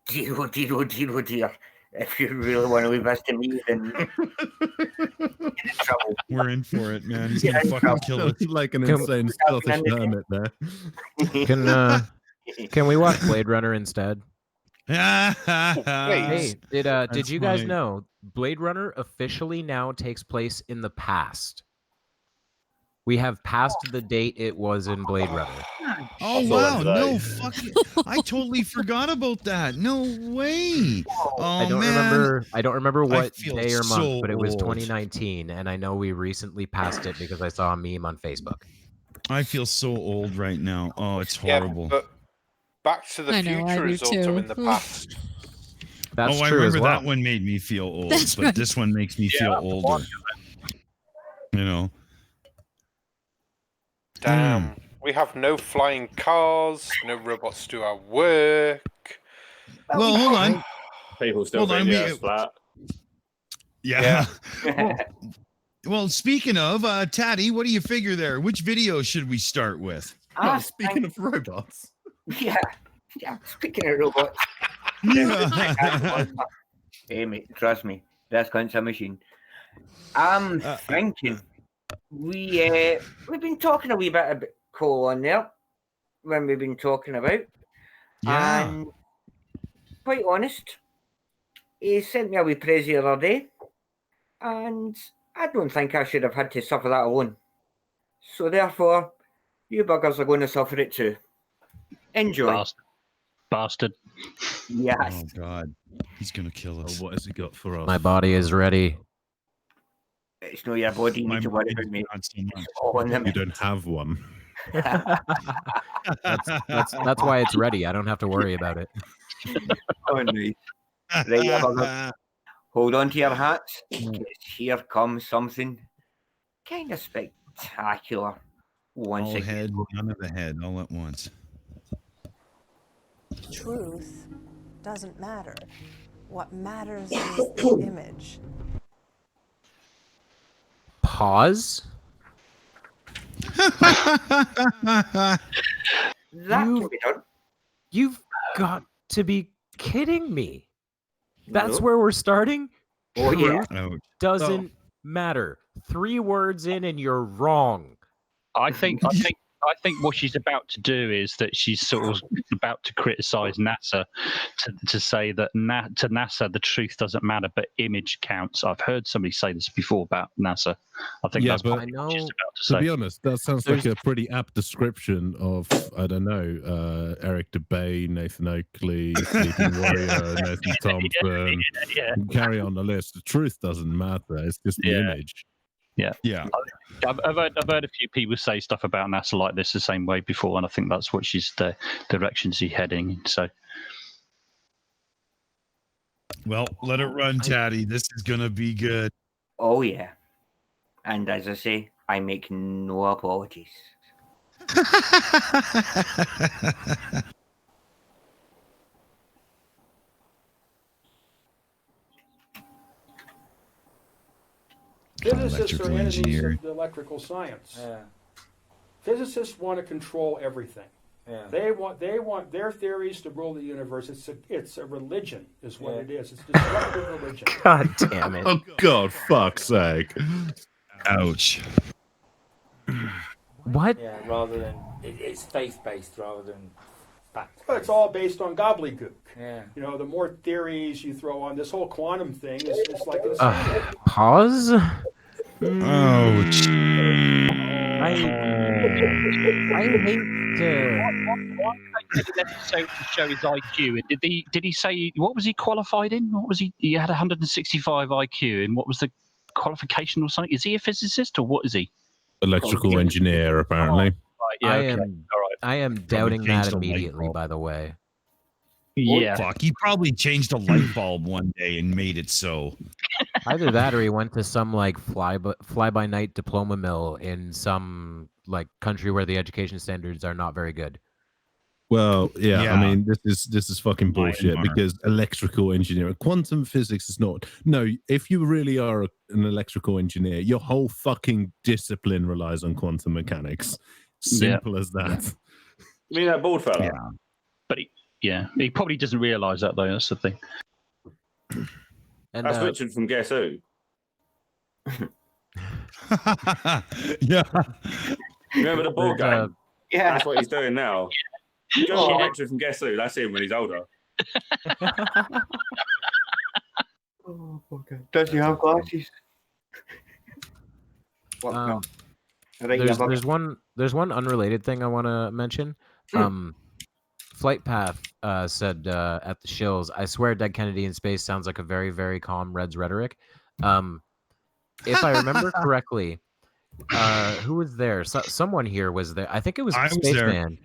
Dear, dear, oh dear, oh dear. If you really want to leave us to me, then get in trouble. We're in for it, man. He's Yeah, gonna fucking kill us. Like an Come- insane Scottish hermit there. Can we watch Blade Runner instead? Hey, Hey, That's did you guys funny. know Blade Runner officially now takes place in the past? We have passed the date it was in Blade Runner. Oh I saw wow, that no today. fucking I totally forgot about that. No way. Oh I don't man. remember what feel day or month, so but it was old. 2019, and I know we recently passed it because I saw a meme on Facebook. I feel so old right now. Oh, it's Yeah, horrible. but Back to the I know, I Future do is also too. in the past. That's oh, I true as remember well. that one made me feel old, That's but right. this one makes me feel older. You know. Damn. We have no flying cars, no robots do our work. Well, hold on. People still Hold on, think we- the Earth's flat. Yeah. Well, speaking of Tatty, what do you figure there? Which video should we start with? Speaking of robots. Yeah, speaking of robots. Aimee, trust me, that's cunt's a machine. I'm thinking we've been talking a wee bit about Cole on there when we've been talking about. Yeah. And quite honest, he sent me a wee praise the other day, and I don't think I should have had to suffer that alone. So therefore, you buggers are going to suffer it too. Enjoy. Bastard. Yes. Oh God, he's gonna kill Oh, us. what has he got for us? My body is ready. It's not your body you My need to worry mind about, mate. not so much. It's all in the You don't have one. That's why it's ready. I don't have to worry about it. Oh, nice. Right, you buggers. Hold on to your hats, 'cause here comes something kind of spectacular. Once All again. head, none of the head, all at once. Truth doesn't matter. What matters is the image. Pause. That can be done. You've got to be kidding me. That's No. where we're starting? Oh, yeah. Truth Ouch. doesn't matter. 3 words in and you're wrong. I think what she's about to do is that she's sort of about to criticize NASA to say that to NASA the truth doesn't matter, but image counts. I've heard somebody say this before about NASA. I think Yeah, that's but- what I she's know. about to To say. be honest, that sounds like a pretty apt description of, I don't know, Eric DeBay, Nathan Oakley, Sleeping Warrior, Nathan Thompson. Yeah. Carry on the list. The truth doesn't matter. It's just the Yeah. image. Yeah. I've heard a few people say stuff about NASA like this the same way before, and I think that's what she's the direction she's heading in. So Well, let it run, Tatty. This is gonna be good. Oh, yeah. And as I say, I make no apologies. Physicists Electrical are enemies engineer. of the electrical science. Yeah, Physicists want to control everything. yeah. They want their theories to rule the universe. It's a religion, is what it is. It's destructive religion. God damn it. Oh, God, fuck's sake. Ouch. What? Yeah, rather than it's faith-based rather than fact. But it's all based on gobbledygook. Yeah. You know, the more theories you throw on this whole quantum thing is like insanity. Pause? Ouch. I hate to... why did he necessarily show his IQ? Did he say what was he qualified in? What was he? He had 165 IQ, and what was the qualification or something? Is he a physicist or what is he? Electrical engineer, apparently. Right, yeah, okay. All right. I am doubting that changed the light immediately. bulb. By the way. Yeah. Fuck, he probably changed a light bulb one day and made it so. Either that, or he went to some like fly by night diploma mill in some like country where the education standards are not very good. Well, yeah, Yeah. I mean, this is fucking bullshit Myanmar. because electrical engineering, quantum physics is not. No, if you really are an electrical engineer, your whole fucking discipline relies on quantum mechanics. Simple as that. You mean that bald fella? Yeah. But he probably doesn't realise that, though. That's the thing. And That's Richard from Guess Who. Yeah. Remember the ball game? Yeah. That's what he's doing now. Go on, Richard from Guess Who. That's him when he's older. Does he have glasses? What? No. There's one unrelated thing I want to mention. Flight Path said at the Shills, I swear Dead Kennedy in Space sounds like a very, very calm Reds rhetoric. If I remember correctly, who was there? Someone here was there. I think it was Spaceman.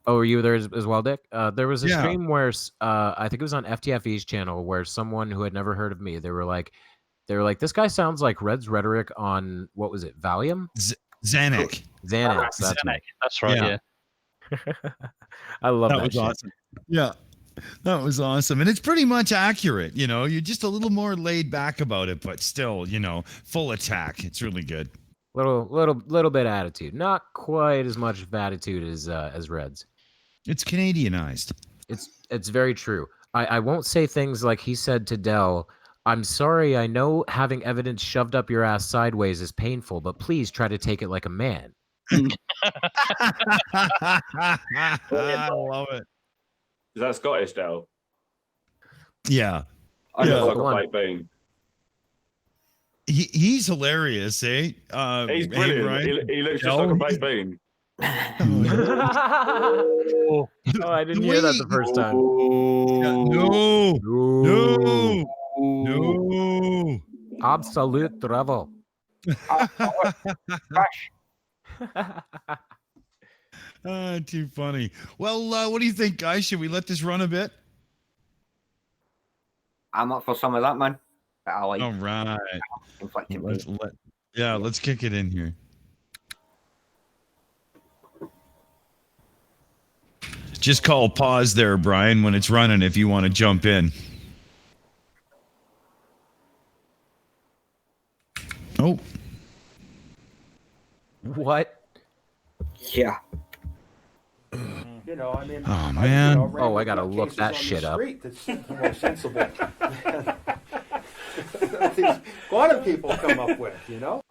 Oh, were you there as well, Dick? There was a stream where I think it was on FTFE's channel where someone who had never heard of me, they were like, this guy sounds like Red's rhetoric on, what was it, Valium? Xanax. Xanax. That's right. Yeah. I love that. Was shit. awesome. Yeah. That was awesome. And it's pretty much accurate. You know, you're just a little more laid back about it, but still, you know, full attack. It's really good. Little bit attitude. Not quite as much of attitude as Reds. It's Canadianized. It's very true. I won't say things like he said to Dell, I'm sorry, I know having evidence shoved up your ass sideways is painful, but please try to take it like a man. I love it. Is that Scottish, Dale? Yeah. I know like a baked bean. He's hilarious, eh? He's brilliant. Right? He looks just like a baked bean. Oh, I didn't hear that the first time. No. Absolute trouble. Too funny. Well, what do you think, guys? Should we let this run a bit? I'm up for some of that, man. All right. Let's kick it in here. Just call pause there, Brian, when it's running if you want to jump in. Oh. What? Yeah. You know, I mean. Oh, man. I gotta look that shit up. That's more sensible than these quantum people come up with, you know?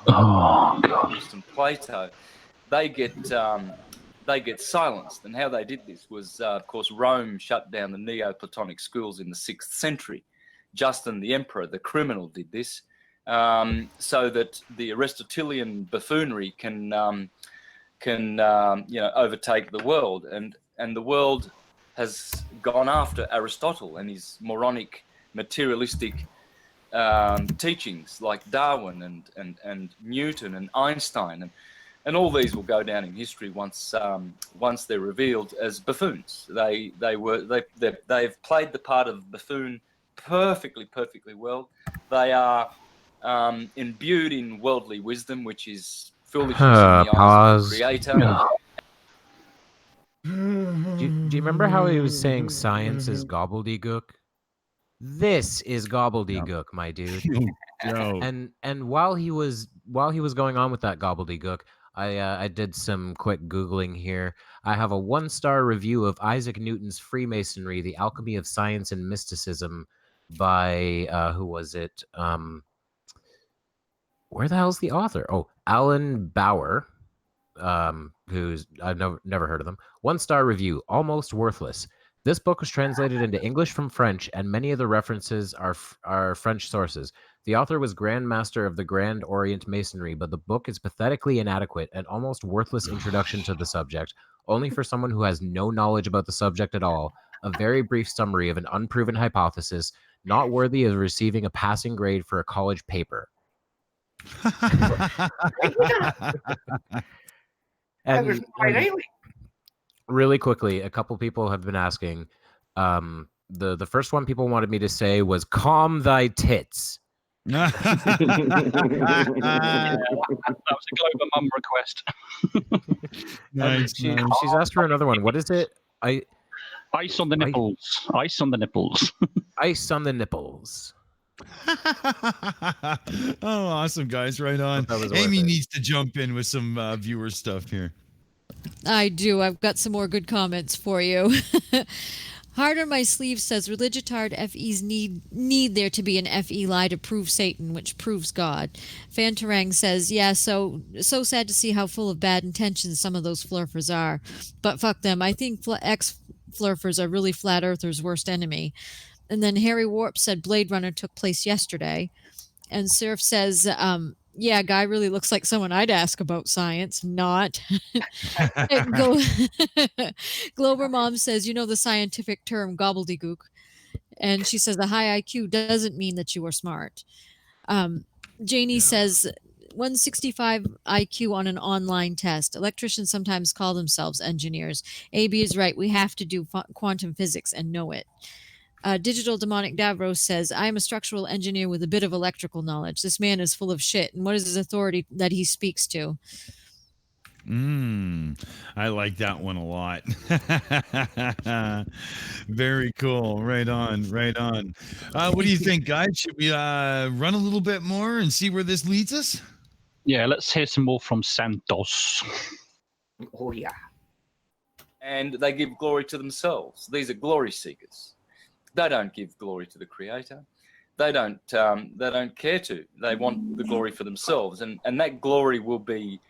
Oh God! And Plato, they get silenced, and how they did this was, of course, Rome shut down the Neoplatonic schools in the 6th century. Justin the Emperor, the criminal, did this so that the Aristotelian buffoonery can overtake the world, and the world has gone after Aristotle and his moronic, materialistic teachings like Darwin and Newton and Einstein, and all these will go down in history once they're revealed as buffoons. They've played the part of buffoon perfectly well. They are imbued in worldly wisdom, which is foolishness in the eyes of the Creator. Do you remember how he was saying science is gobbledygook? This is gobbledygook, my dude. No. And while he was going on with that gobbledygook, I did some quick Googling here. I have a 1-star review of Isaac Newton's Freemasonry, The Alchemy of Science and Mysticism by who was it? Where the hell's the author? Oh, Alan Bauer, who's I've never heard of them. 1-star review, almost worthless. This book was translated into English from French, and many of the references are French sources. The author was Grand Master of the Grand Orient Masonry, but the book is pathetically inadequate and almost worthless introduction to the subject, only for someone who has no knowledge about the subject at all. a very brief summary of an unproven hypothesis, not worthy of receiving a passing grade for a college paper. And really quickly, a couple people have been asking. The first one people wanted me to say was "Calm thy tits." Yeah, that was a Global Mum request. And she's asked for another one. What is it? Ice on the nipples. Ice on the nipples. Ice on the nipples. Oh, awesome, guys. Right on. Aimee needs to jump in with some viewer stuff here. I do. I've got some more good comments for you. Hard on My Sleeve says religitard FEs need there to be an FE lie to prove Satan, which proves God. Fantarang says, yeah, so sad to see how full of bad intentions some of those flurfers are. But fuck them. I think ex-flurfers are really flat earthers' worst enemy. And then Harry Warp said Blade Runner took place yesterday. And Surf says, yeah, guy really looks like someone I'd ask about science. Not. Glober Mom says, you know the scientific term gobbledygook. And she says the high IQ doesn't mean that you are smart. Janie says 165 IQ on an online test. Electricians sometimes call themselves engineers. AB is right. We have to do quantum physics and know it. Digital Demonic Davros says, I am a structural engineer with a bit of electrical knowledge. This man is full of shit. And what is his authority that he speaks to? I like that one a lot. Very cool. Right on. Right on. What do you think, guys? Should we run a little bit more and see where this leads us? Yeah, let's hear some more from Santos. Oh, yeah. And they give glory to themselves. These are glory seekers. They don't give glory to the Creator. They don't care to. They want the glory for themselves, and that glory will be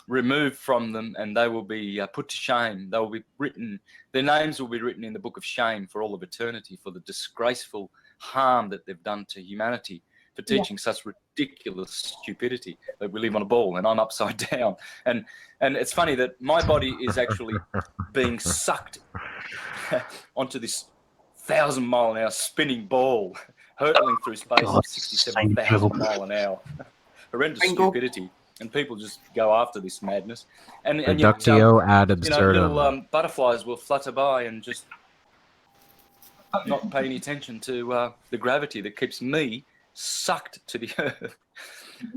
removed from them, and they will be put to shame. They will be written. Their names will be written in the book of shame for all of eternity for the disgraceful harm that they've done to humanity for teaching such ridiculous stupidity that we live on a ball and I'm upside down. And it's funny that my body is actually being sucked onto this 1,000-mile-an-hour spinning ball hurtling through space at 67,000 miles an hour. Horrendous stupidity. And people just go after this madness. And Reductio ad absurdum. Little butterflies will flutter by and just not pay any attention to the gravity that keeps me sucked to the earth.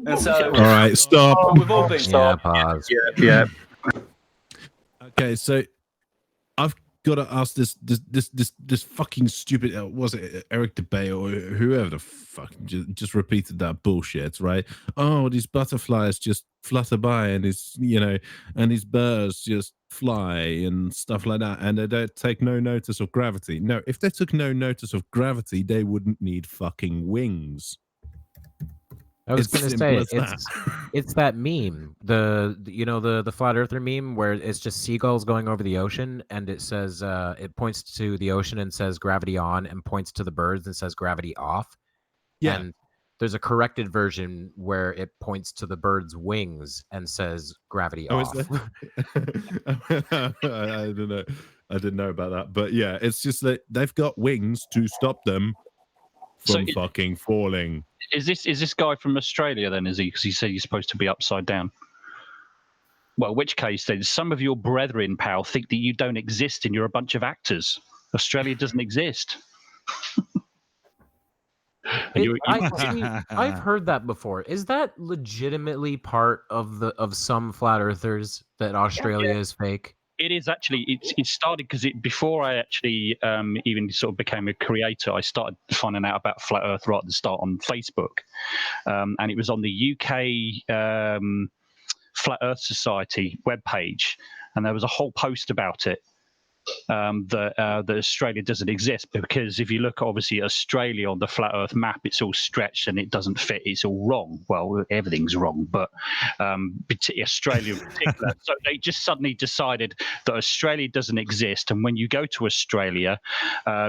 And so, all right, stop. We've all been pause. Yeah. Okay, so I've got to ask this fucking stupid. Was it Eric DeBay or whoever the fuck just repeated that bullshit, right? Oh, these butterflies just flutter by, and these birds just fly and stuff like that, and they don't take no notice of gravity. No, if they took no notice of gravity, they wouldn't need fucking wings. I was going to say it's that meme, the flat earther meme where it's just seagulls going over the ocean, and it says it points to the ocean and says gravity on, and points to the birds and says gravity off. Yeah. And there's a corrected version where it points to the bird's wings and says gravity off. I don't know. I didn't know about that, but yeah, it's just that they've got wings to stop them from fucking falling. Is this guy from Australia then? Is he? Because he said he's supposed to be upside down. Well, in which case then some of your brethren, pal, think that you don't exist and you're a bunch of actors. Australia doesn't exist. I've heard that before. Is that legitimately part of some flat earthers that Australia is fake? It is actually. It started because before I actually even sort of became a creator, I started finding out about Flat Earth right at the start on Facebook, and it was on the UK Flat Earth Society webpage, and there was a whole post about it. That Australia doesn't exist, because if you look obviously at Australia on the flat earth map, it's all stretched and it doesn't fit, it's all wrong. Well, everything's wrong, but Australia in particular. So they just suddenly decided that Australia doesn't exist, and when you go to Australia,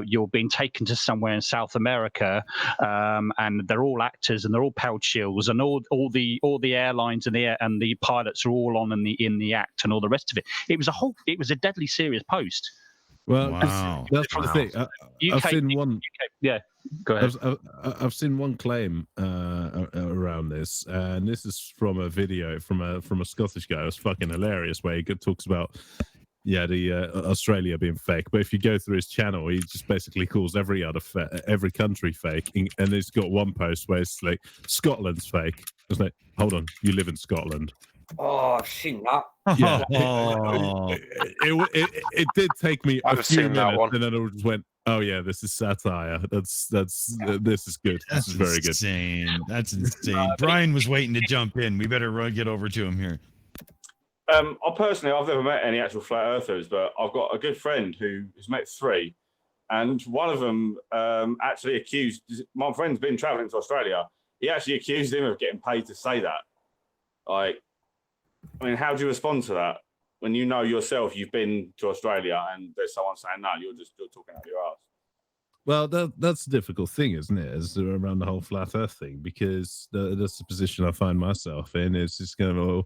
you're being taken to somewhere in South America, and they're all actors and they're all powered shills, and all the airlines and the pilots are all on in the act and all the rest of it. It was a deadly serious post. Well, Wow. that's the thing. I've seen one. Yeah, go ahead. I've seen one claim around this, and this is from a video from a Scottish guy. It was fucking hilarious, where he talks about the Australia being fake. But if you go through his channel, he just basically calls every country fake, and he's got one post where it's like Scotland's fake. It's like, hold on, you live in Scotland. Oh, I've seen that. Yeah, it did take me a few minutes, and then I just went, "Oh yeah, this is satire. This is good. This is very good." Insane. That's insane. Brian was waiting to jump in. We better get over to him here. I've never met any actual flat earthers, but I've got a good friend who has met 3, and one of them actually accused. My friend's been traveling to Australia. He actually accused him of getting paid to say that. Like, I mean, how do you respond to that when you know yourself you've been to Australia and there's someone saying, no, you're talking out your ass? Well, that's the difficult thing, isn't it? Is around the whole flat Earth thing, because that's the position I find myself in. It's just going,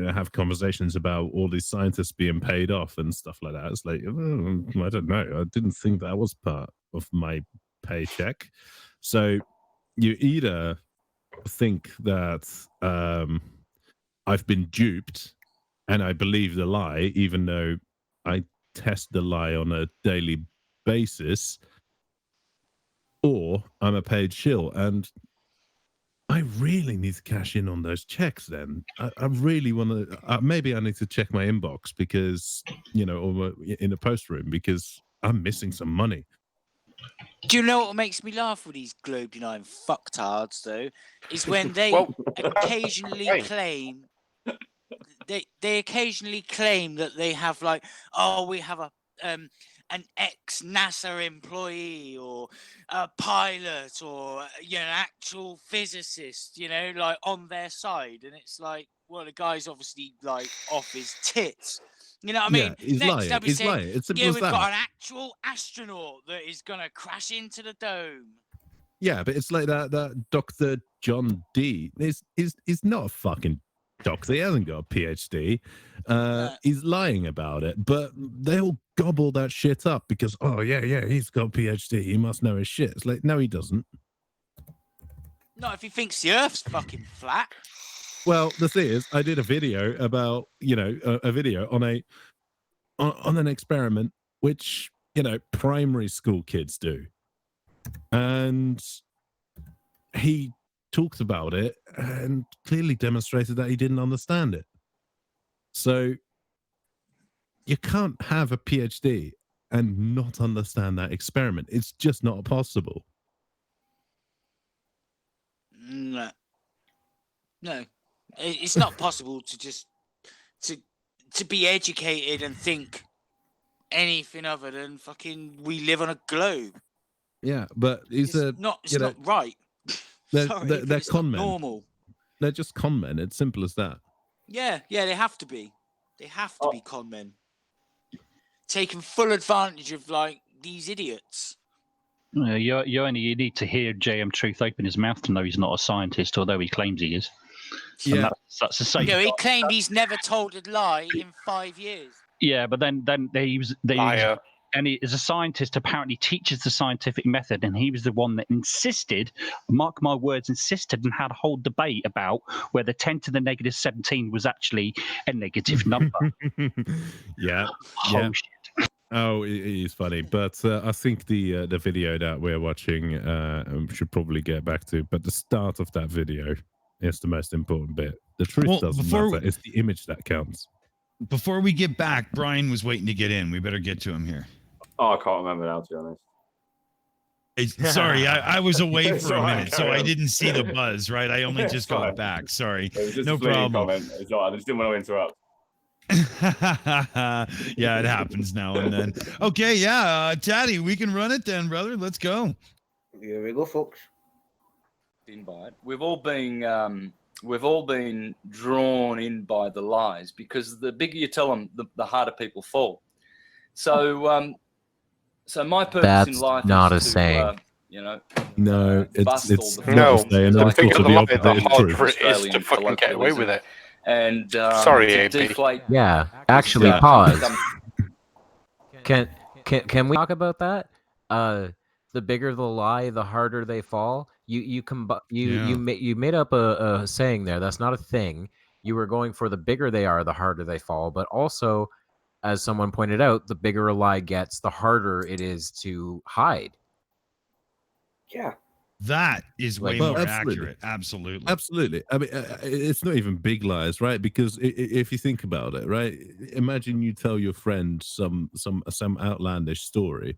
have conversations about all these scientists being paid off and stuff like that. It's like, I don't know. I didn't think that was part of my paycheck. So you either think that I've been duped and I believe the lie, even though I test the lie on a daily basis, or I'm a paid shill, and I really need to cash in on those checks. Then I really want to. Maybe I need to check my inbox, because or in the post room, because I'm missing some money. Do you know what makes me laugh with these globe denying fucktards though? Is when they occasionally claim they occasionally claim that they have like, oh, we have an ex-NASA employee or a pilot or an actual physicist, like on their side, and it's like, well, the guy's obviously like off his tits. You know what I mean? Yeah, he's lying. They'll be He's saying, lying. It's simple as we've that. got an actual astronaut that is going to crash into the dome. Yeah, but it's like that Dr. John D. He's not a fucking doctor. He hasn't got a PhD. He's lying about it, but they'll gobble that shit up because, oh, yeah, he's got a PhD. He must know his shit. It's like, no, he doesn't. Not if he thinks the Earth's fucking flat. Well, the thing is, I did a video about, a video on an experiment which, primary school kids do. And he talked about it and clearly demonstrated that he didn't understand it. So you can't have a PhD and not understand that experiment. It's just not possible. No. It's not possible to just to be educated and think anything other than fucking we live on a globe. Yeah, but it's not right. They're con men. Normal. They're just con men. It's simple as that. Yeah, they have to be. They have to be con men. Taking full advantage of like these idiots. You need to hear JM Truth open his mouth to know he's not a scientist, although he claims he is. Yeah, that's the same. He claimed he's never told a lie in 5 years. Yeah, but then he was and he, as a scientist, apparently teaches the scientific method, and he was the one that insisted, mark my words, insisted and had a whole debate about whether 10 to the negative 17 was actually a negative number. Yeah. Shit. Oh, it is funny, but I think the video that we're watching should probably get back to. But the start of that video is the most important bit. The truth doesn't matter; it's the image that counts. Before we get back, Brian was waiting to get in. We better get to him here. Oh, I can't remember now, to be honest. Sorry, I was away for a minute, so I on. didn't see the buzz. Right, I only just got back. Sorry, It was just no a fleeting problem. comment. It's all right. I just didn't want to interrupt. Yeah, it happens now and then. Okay, yeah, Tatty, we can run it then, brother. Let's go. Here we go, folks. We've all been drawn in by the lies, because the bigger you tell them, the harder people fall. So, so my purpose in life not is a saying. No, it's bust all not the a saying. I think Also the lie opposite the is hard true. for it is to fucking get away with it. and Sorry, to AB. deflate. Yeah, actually, Yeah. pause. Can we talk about that? The bigger the lie, the harder they fall. You made up a saying there. That's not a thing. You were going for the bigger they are, the harder they fall. But also, as someone pointed out, the bigger a lie gets, the harder it is to hide. Yeah. That is way Well, more absolutely. accurate. Absolutely. Absolutely. I mean, it's not even big lies, right? Because if you think about it, right? Imagine you tell your friend some outlandish story,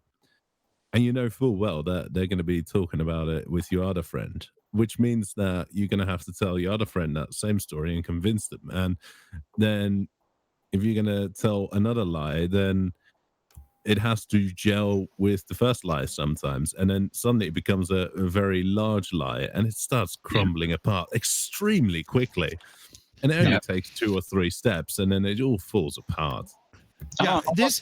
and you know full well that they're going to be talking about it with your other friend, which means that you're going to have to tell your other friend that same story and convince them. And then if you're going to tell another lie, then it has to gel with the first lie sometimes, and then suddenly it becomes a very large lie, and it starts crumbling apart extremely quickly, and it only takes 2 or 3 steps, and then it all falls apart. Yeah, this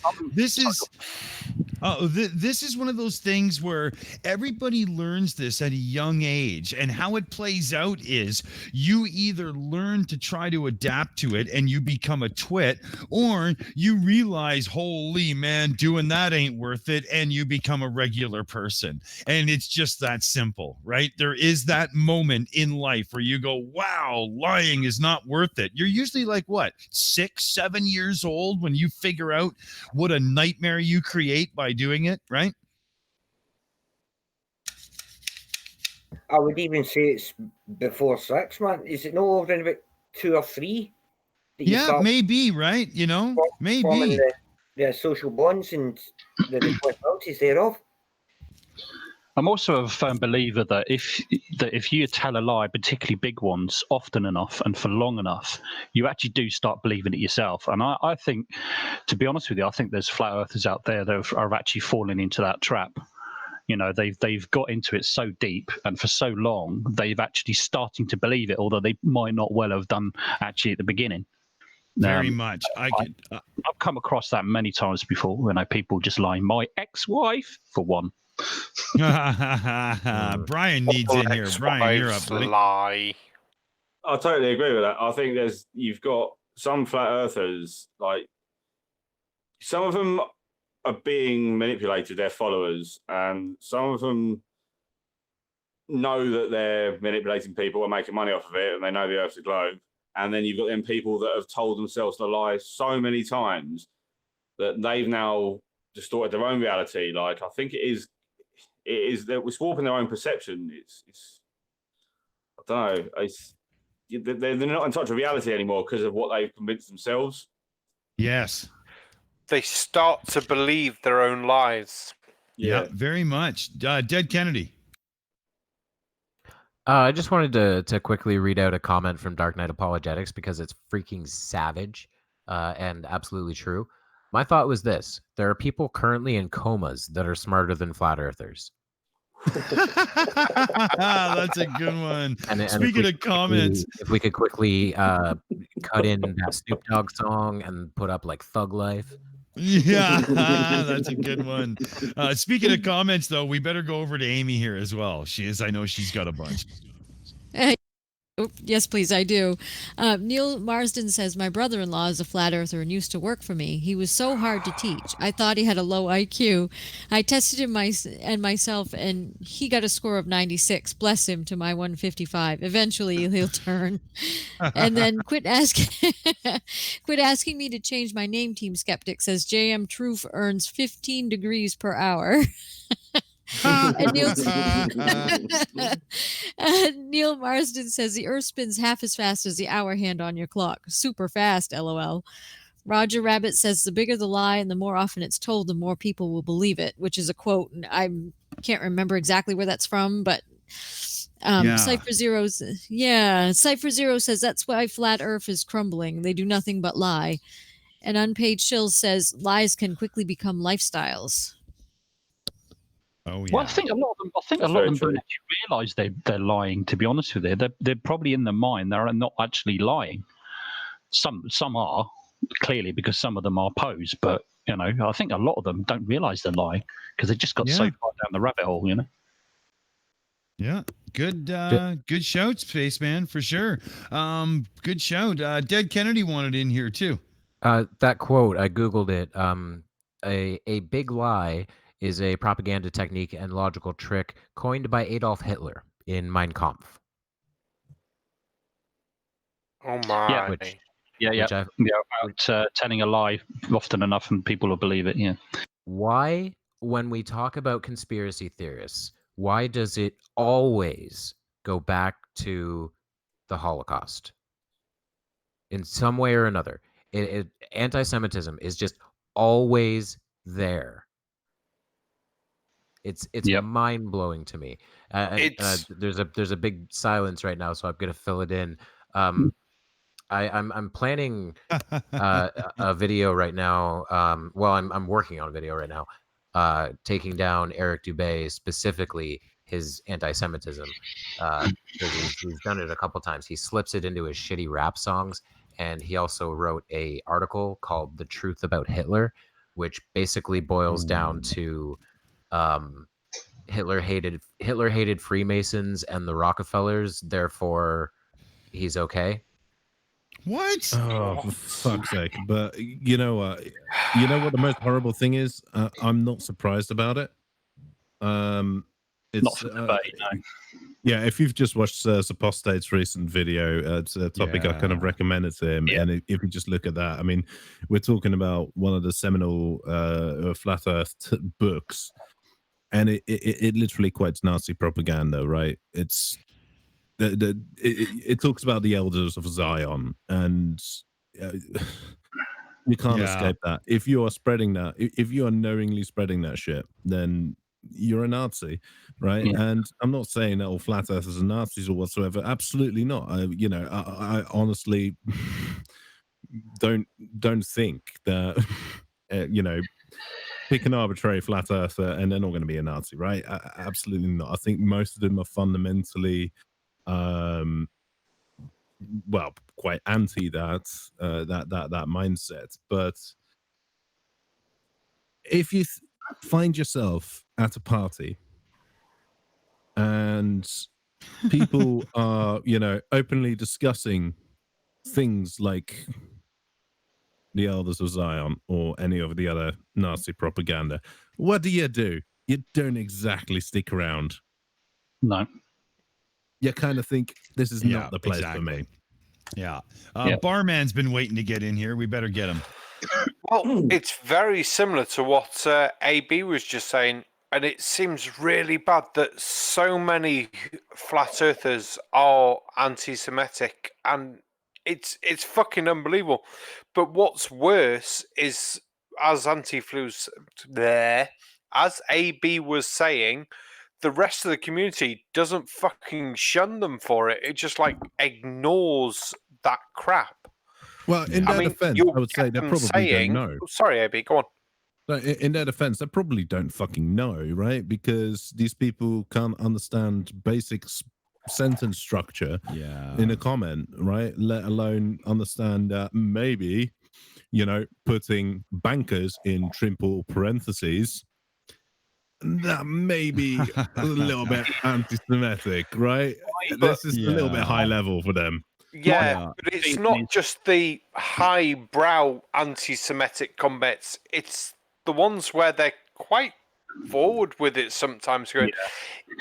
is one of those things where everybody learns this at a young age, and how it plays out is you either learn to try to adapt to it and you become a twit, or you realize, holy man, doing that ain't worth it, and you become a regular person. And it's just that simple, right? There is that moment in life where you go, wow, lying is not worth it. You're usually like, what, 6, 7 years old when you figure out what a nightmare you create by doing it, right? I would even say it's before 6, man. Is it no over in about 2 or 3? Yeah, maybe, right? You know, maybe. The social bonds and the responsibilities thereof. I'm also a firm believer that if you tell a lie, particularly big ones, often enough and for long enough, you actually do start believing it yourself. And I think, to be honest with you, I think there's flat earthers out there that are actually falling into that trap. You know, they've got into it so deep and for so long, they've actually starting to believe it, although they might not well have done actually at the beginning. Very much. I've come across that many times before. You know, people just lying. My ex-wife, for one. Brian needs in here. Brian, you're up, buddy. Lie. I totally agree with that. I think you've got some flat earthers, like some of them are being manipulated, their followers, and some of them know that they're manipulating people and making money off of it, and they know the Earth's a globe. And then you've got them people that have told themselves the lie so many times that they've now distorted their own reality. Like, I think it is that we're warping their own perception. It's I don't know. They're not in touch with reality anymore because of what they've convinced themselves. Yes. They start to believe their own lies. Yeah, very much. Dead Kennedy. I just wanted to quickly read out a comment from Dark Knight Apologetics because it's freaking savage and absolutely true. My thought was this: there are people currently in comas that are smarter than flat earthers. That's a good one. And Speaking of comments, if we could quickly cut in that Snoop Dogg song and put up like Thug Life. Yeah, that's a good one. Speaking of comments, though, we better go over to Aimee here as well. I know she's got a bunch. Yes, please, I do. Neil Marsden says, my brother-in-law is a flat earther and used to work for me. He was so hard to teach. I thought he had a low IQ. I tested him myself, and he got a score of 96. Bless him, to my 155. Eventually, he'll turn. And then quit asking me to change my name, Team Skeptic says, JM Truth earns 15 degrees per hour. And Neil Marsden says the Earth spins half as fast as the hour hand on your clock. Super fast, LOL. Roger Rabbit says the bigger the lie and the more often it's told, the more people will believe it, which is a quote. And I can't remember exactly where that's from, but Cypher Zero says that's why flat Earth is crumbling. They do nothing but lie. And Unpaid Shills says lies can quickly become lifestyles. Oh, yeah. Well, I think a lot of them don't actually realise they're lying. To be honest with you, they're probably in their mind they're not actually lying. Some are clearly because some of them are posed, but you know, I think a lot of them don't realise they're lying because they just got so far down the rabbit hole. You know. Yeah, good shout, Spaceman, for sure. Good shout. Dead Kennedy wanted in here too. That quote, I Googled it. A big lie is a propaganda technique and logical trick coined by Adolf Hitler in Mein Kampf. Oh my. About telling a lie often enough and people will believe it. Yeah. Why, when we talk about conspiracy theorists, why does it always go back to the Holocaust? In some way or another, anti-Semitism is just always there. It's mind blowing to me. There's a big silence right now, so I'm gonna fill it in. I'm planning a video right now. Well, I'm working on a video right now, taking down Eric Dubé, specifically his anti-Semitism, because he's done it a couple times. He slips it into his shitty rap songs, and he also wrote a article called "The Truth About Hitler," which basically boils down to Hitler hated Freemasons and the Rockefellers, therefore he's okay. What? Oh, for fuck's sake! But you know what? You know what the most horrible thing is? I'm not surprised about it. It's not for debate, no. Yeah, if you've just watched Apostate's recent video, it's a topic I kind of recommended to him. Yeah. And if you just look at that, I mean, we're talking about one of the seminal flat Earth books, and it literally quotes Nazi propaganda, right? It's it talks about the elders of Zion, and you can't escape that. If you are spreading that, if you are knowingly spreading that shit, then you're a Nazi, right? Yeah. And I'm not saying that all flat earthers are Nazis or whatsoever. Absolutely not. I honestly don't think that pick an arbitrary flat earther and they're not going to be a Nazi, right? Absolutely not. I think most of them are fundamentally quite anti that mindset. But if you find yourself at a party and people are openly discussing things like the Elders of Zion or any of the other Nazi propaganda, what do? You don't exactly stick around. No. You kind of think this is not the place for me. Yeah. Barman's been waiting to get in here. We better get him. Well, it's very similar to what AB was just saying, and it seems really bad that so many flat earthers are anti-Semitic, and it's fucking unbelievable. But what's worse is, as as AB was saying, the rest of the community doesn't fucking shun them for it. It just ignores that crap. Well, in their defense, I would say they probably don't know. Sorry, AB, go on. In their defense, they probably don't fucking know, right? Because these people can't understand basic sentence structure in a comment, right? Let alone understand that maybe, putting bankers in triple parentheses, that may be a little bit anti-Semitic, right? This is a little bit high level for them. Yeah, but it's not just the highbrow anti-Semitic comments. It's the ones where they're quite forward with it sometimes, going,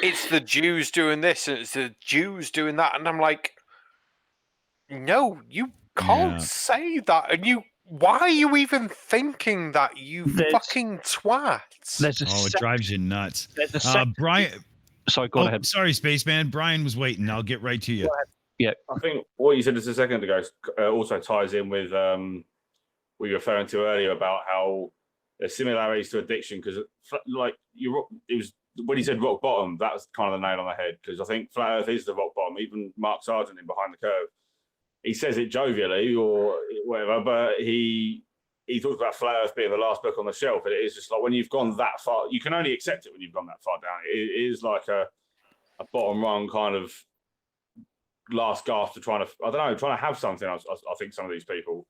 it's the Jews doing this and it's the Jews doing that. And I'm like, no, you can't say that. And why are you even thinking that, you fucking twats? It drives you nuts. Brian. Sorry, go ahead. Sorry, Spaceman. Brian was waiting. I'll get right to you. Yeah, I think what you said just a second ago also ties in with what you were referring to earlier about how there's similarities to addiction, because it was when he said rock bottom, that was kind of the nail on the head, because I think flat Earth is the rock bottom. Even Mark Sargent in Behind the Curve, he says it jovially or whatever, but he talks about flat Earth being the last book on the shelf, and it is just like when you've gone that far, you can only accept it when you've gone that far down. It is like a bottom rung kind of last gasp to trying to have something. I think some of these people,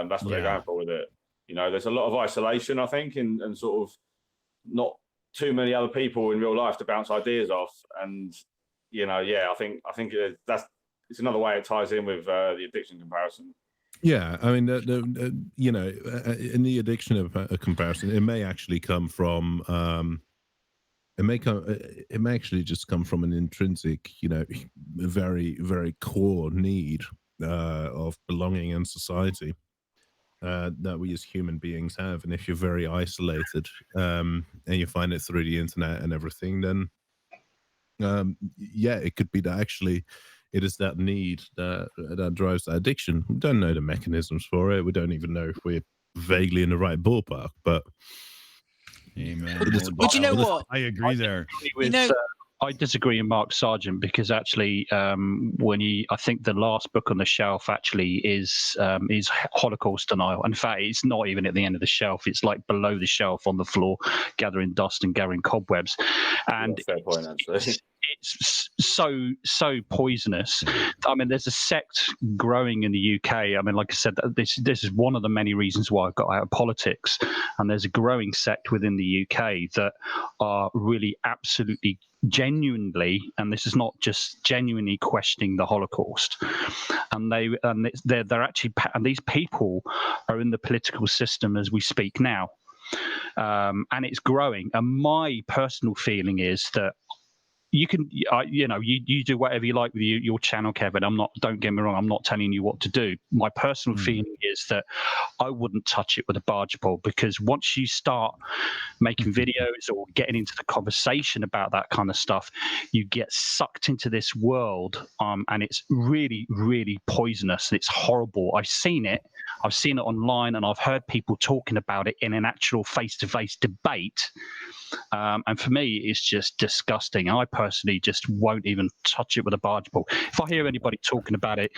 that's what they're going for with it. There's a lot of isolation, I think, and sort of not too many other people in real life to bounce ideas off. And I think it's another way it ties in with the addiction comparison. Yeah, I mean, in the addiction of a comparison, it may actually come from. It may actually just come from an intrinsic, very, very core need of belonging in society that we as human beings have. And if you're very isolated and you find it through the internet and everything, then it could be that actually it is that need that drives that addiction. We don't know the mechanisms for it. We don't even know if we're vaguely in the right ballpark, but Amen. But you know what? I agree there. I disagree with Mark Sargent because actually, I think the last book on the shelf actually is Holocaust denial. In fact, it's not even at the end of the shelf; it's like below the shelf on the floor, gathering dust and gathering cobwebs. And fair point, actually. It's so poisonous. I mean, there's a sect growing in the UK. I mean, like I said, this is one of the many reasons why I got out of politics. And there's a growing sect within the UK that are really absolutely genuinely, and this is not just genuinely questioning the Holocaust. And they're actually, and these people are in the political system as we speak now. And it's growing. And my personal feeling is that you can, you do whatever you like with your channel, Kevin. Don't get me wrong, I'm not telling you what to do. My personal feeling is that I wouldn't touch it with a barge pole, because once you start making videos or getting into the conversation about that kind of stuff, you get sucked into this world, and it's really, really poisonous. It's horrible. I've seen it online, and I've heard people talking about it in an actual face-to-face debate. And for me, it's just disgusting. I personally just won't even touch it with a barge pole. If I hear anybody talking about it,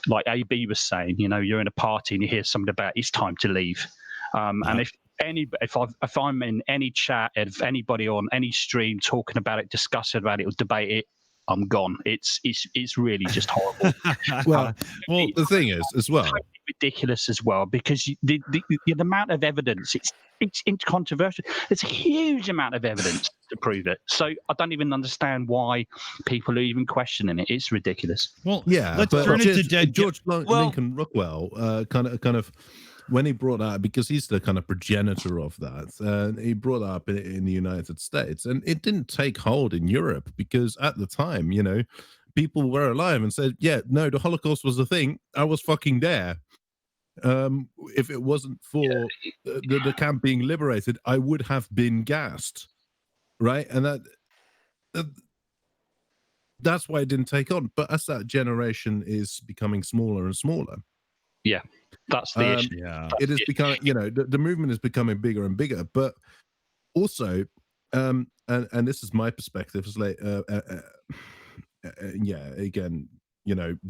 like AB was saying, you're in a party and you hear something about it's time to leave. And if I'm in any chat, if anybody on any stream talking about it, discussing about it, or debate it, I'm gone. It's really just horrible. well, the thing is, as well, totally ridiculous as well, because the amount of evidence, it's incontrovertible. There's a huge amount of evidence to prove it. So I don't even understand why people are even questioning it. It's ridiculous. Well, yeah, let's but turn it to George Lincoln Rockwell kind of. When he brought that, because he's the kind of progenitor of that, he brought that up in the United States, and it didn't take hold in Europe because at the time, people were alive and said, yeah, no, the Holocaust was a thing. I was fucking there. If it wasn't for the camp being liberated, I would have been gassed, right? And that's why it didn't take on. But as that generation is becoming smaller and smaller, yeah, that's the issue. Yeah, it is becoming, the movement is becoming bigger and bigger. But also, and this is my perspective, it's like, again,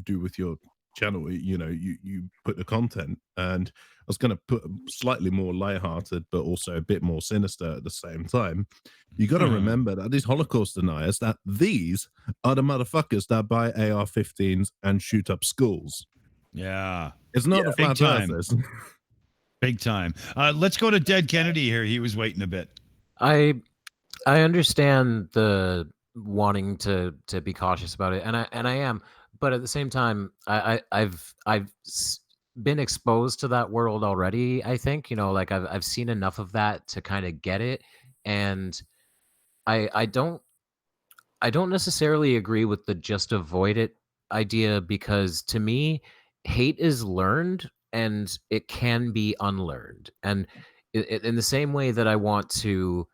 do with your channel, you put the content, and I was going to put slightly more lighthearted, but also a bit more sinister at the same time. You got to remember that these Holocaust deniers, that these are the motherfuckers that buy AR-15s and shoot up schools. Yeah, it's not the flat earthers. Big time. Let's go to Dead Kennedy here. He was waiting a bit. I understand the wanting to be cautious about it, and I am, but at the same time, I've been exposed to that world already. I think like I've seen enough of that to kind of get it, and I don't necessarily agree with the just avoid it idea, because to me, hate is learned and it can be unlearned. And in the same way that I want to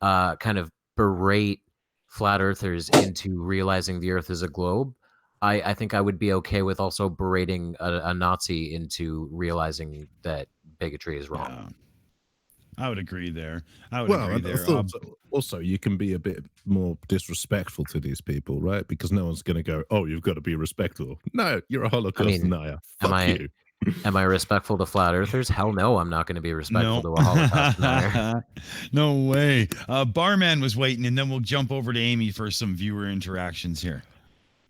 kind of berate flat earthers into realizing the earth is a globe, I think I would be okay with also berating a Nazi into realizing that bigotry is wrong. Yeah. I would agree there. Also, you can be a bit more disrespectful to these people, right? Because no one's going to go, oh, you've got to be respectful. No, you're a Holocaust denier. Fuck you. Am I respectful to flat earthers? Hell no, I'm not going to be respectful to a Holocaust denier. No way. Barman was waiting, and then we'll jump over to Aimee for some viewer interactions here.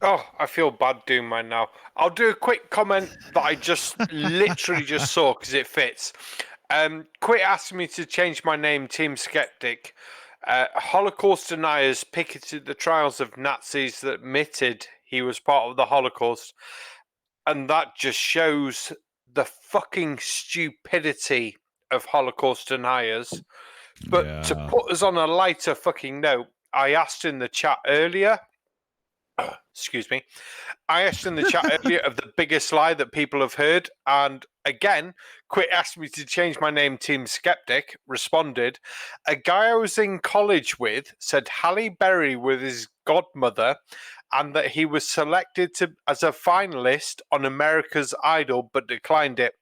Oh, I feel bad doing mine now. I'll do a quick comment that I just literally just saw because it fits. Quit asking me to change my name, Team Skeptic. Holocaust deniers picketed the trials of Nazis that admitted he was part of the Holocaust. And that just shows the fucking stupidity of Holocaust deniers. But to put us on a lighter fucking note, I asked in the chat earlier, excuse me, I asked in the chat earlier of the biggest lie that people have heard. And again, Quit asked me to change my name, Team Skeptic, responded, a guy I was in college with said Halle Berry was his godmother and that he was selected as a finalist on America's Idol but declined it.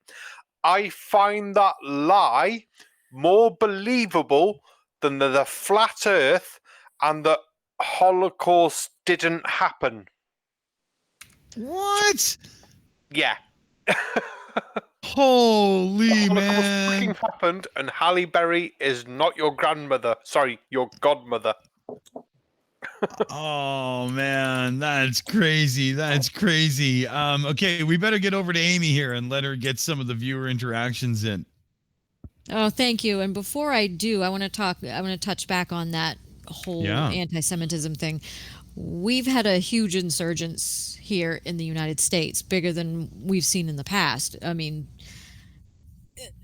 I find that lie more believable than the flat earth and the Holocaust didn't happen. What? Yeah. Holy the Holocaust man. fucking happened, and Halle Berry is not your grandmother. Sorry, your godmother. Oh man, that's crazy. That's crazy. Okay, we better get over to Aimee here and let her get some of the viewer interactions in. Oh, thank you. And before I do, I want to touch back on that whole anti-Semitism thing. We've had a huge insurgence here in the United States, bigger than we've seen in the past. I mean,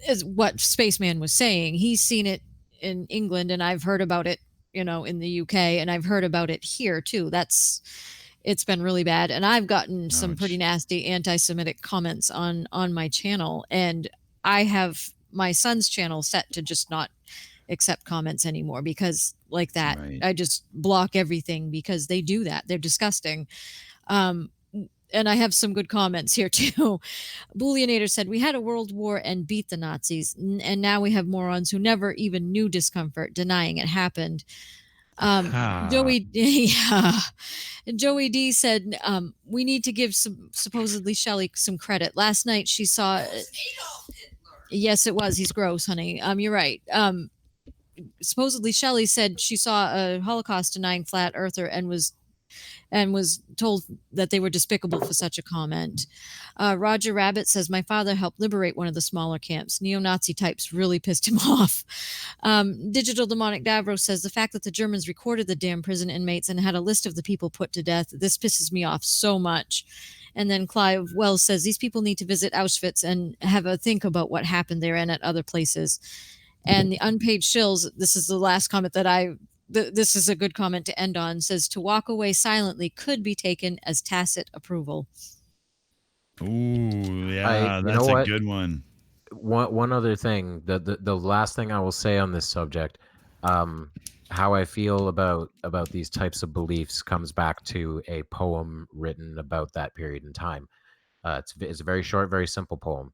as what Spaceman was saying, he's seen it in England, and I've heard about it, in the UK, and I've heard about it here too. It's been really bad, and I've gotten some pretty nasty anti-Semitic comments on my channel, and I have my son's channel set to just not accept comments anymore because like that. I just block everything because they do that. They're disgusting. And I have some good comments here too. Booleanator said, we had a world war and beat the Nazis, and now we have morons who never even knew discomfort, denying it happened. Joey D said, we need to give supposedly Shelley some credit. Last night she saw... Yes, it was. He's gross, honey. You're right. Supposedly Shelley said she saw a Holocaust-denying flat earther and was told that they were despicable for such a comment. Roger Rabbit says, my father helped liberate one of the smaller camps. Neo-Nazi types really pissed him off. Digital Demonic Davros says, the fact that the Germans recorded the damn prison inmates and had a list of the people put to death, this pisses me off so much. And then Clive Wells says, these people need to visit Auschwitz and have a think about what happened there and at other places. And the unpaid Shills, this is the last comment that this is a good comment to end on, says to walk away silently could be taken as tacit approval. Ooh, yeah, that's a good one. One other thing, the last thing I will say on this subject, how I feel about these types of beliefs comes back to a poem written about that period in time. It's a very short, very simple poem.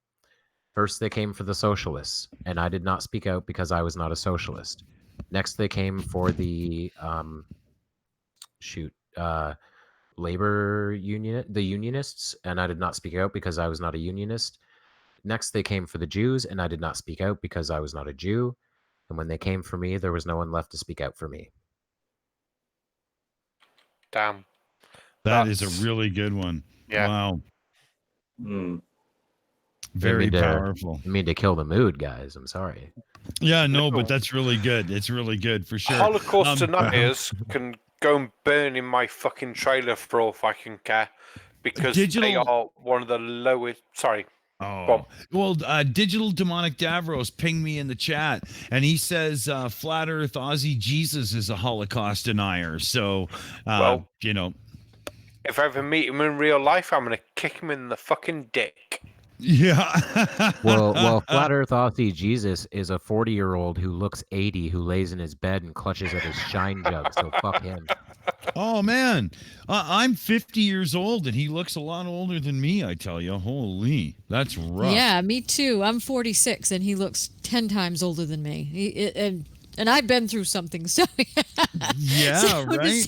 First, they came for the socialists, and I did not speak out because I was not a socialist. Next, they came for the labor union, the unionists, and I did not speak out because I was not a unionist. Next, they came for the Jews, and I did not speak out because I was not a Jew. And when they came for me, there was no one left to speak out for me. Damn. That's a really good one. Yeah. Wow. Very powerful. I mean to kill the mood, guys. I'm sorry. Yeah, no, but that's really good. It's really good for sure. Holocaust deniers can go and burn in my fucking trailer for all I can care because they are one of the lowest. Sorry. Oh, well, Digital Demonic Davros pinged me in the chat, and he says Flat Earth Aussie Jesus is a Holocaust denier. So, if I ever meet him in real life, I'm going to kick him in the fucking dick. Yeah. well, Flat Earth Aussie Jesus is a 40-year-old who looks 80, who lays in his bed and clutches at his shine jug. So fuck him. Oh man, I'm 50 years old, and he looks a lot older than me. I tell you, holy, that's rough. Yeah, me too. I'm 46, and he looks 10 times older than me. And I've been through something, so yeah, so right.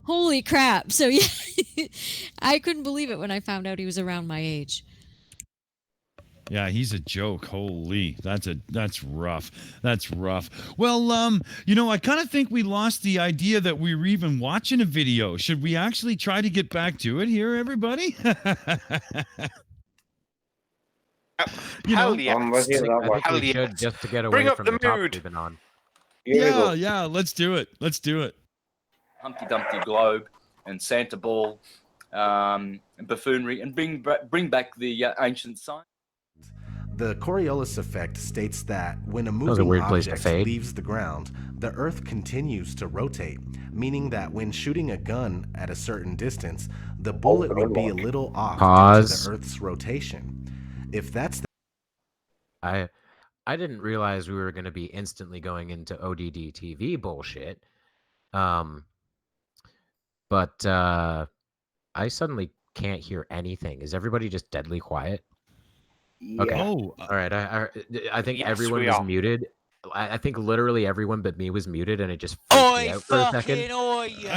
Holy crap! So yeah, I couldn't believe it when I found out he was around my age. Yeah, he's a joke. Holy, that's rough. That's rough. Well, I kind of think we lost the idea that we were even watching a video. Should we actually try to get back to it here, everybody? Hell yeah. I think we should, just to get away from the topic we've been on. Yeah, let's do it. Let's do it. Humpty Dumpty globe and Santa ball, and buffoonery, and bring back the ancient science. The Coriolis effect states that when a was a moving weird place to object fade. leaves the ground, the Earth continues to rotate, meaning that when shooting a gun at a certain distance, the bullet would be a little off due to Pause. the Earth's rotation. If that's the I didn't realize we were going to be instantly going into ODD TV bullshit. But I suddenly can't hear anything. Is everybody just deadly quiet? Okay. Oh, All right. I think Yes, everyone we was are. muted. I think literally everyone but me was muted, and it just freaked me Oi, out for a second. fucking oi, you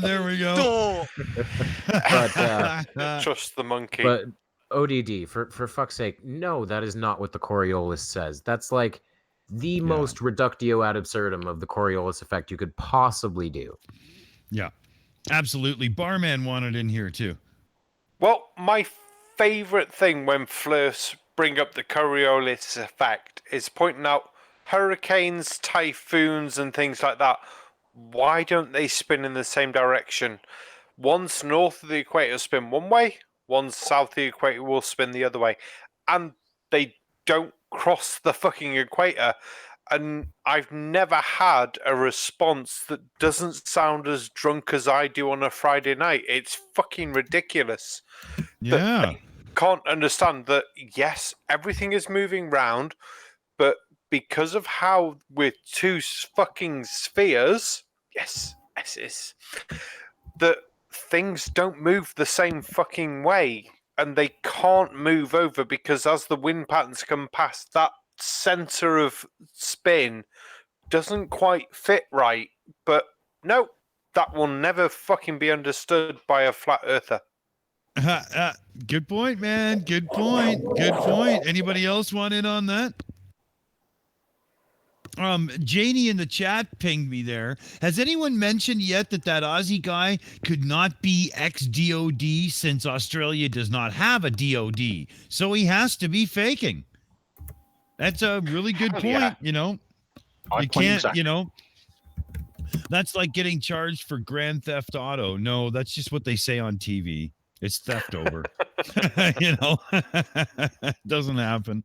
there we go. dork. But Trust the monkey. but ODD, for fuck's sake, no, that is not what the Coriolis says. That's like the most reductio ad absurdum of the Coriolis effect you could possibly do. Yeah, absolutely. Barman wanted in here too. Well, my favourite thing when Flirts bring up the Coriolis effect is pointing out hurricanes, typhoons, and things like that. Why don't they spin in the same direction? One's north of the equator spin one way, one's south of the equator will spin the other way. And they don't cross the fucking equator. And I've never had a response that doesn't sound as drunk as I do on a Friday night. It's fucking ridiculous. Yeah. Can't understand that, yes, everything is moving round, but because of how we're two fucking spheres, yes, that things don't move the same fucking way, and they can't move over because as the wind patterns come past, that center of spin doesn't quite fit right. But no, that will never fucking be understood by a flat earther. Good point, man. Good point. Good point. Anybody else want in on that? Janie in the chat pinged me there. Has anyone mentioned yet that Aussie guy could not be ex-DOD since Australia does not have a DOD? So he has to be faking. That's a really good point, yeah. you know. You can't, you know. That's like getting charged for Grand Theft Auto. No, that's just what they say on TV. It's theft over. You know, doesn't happen.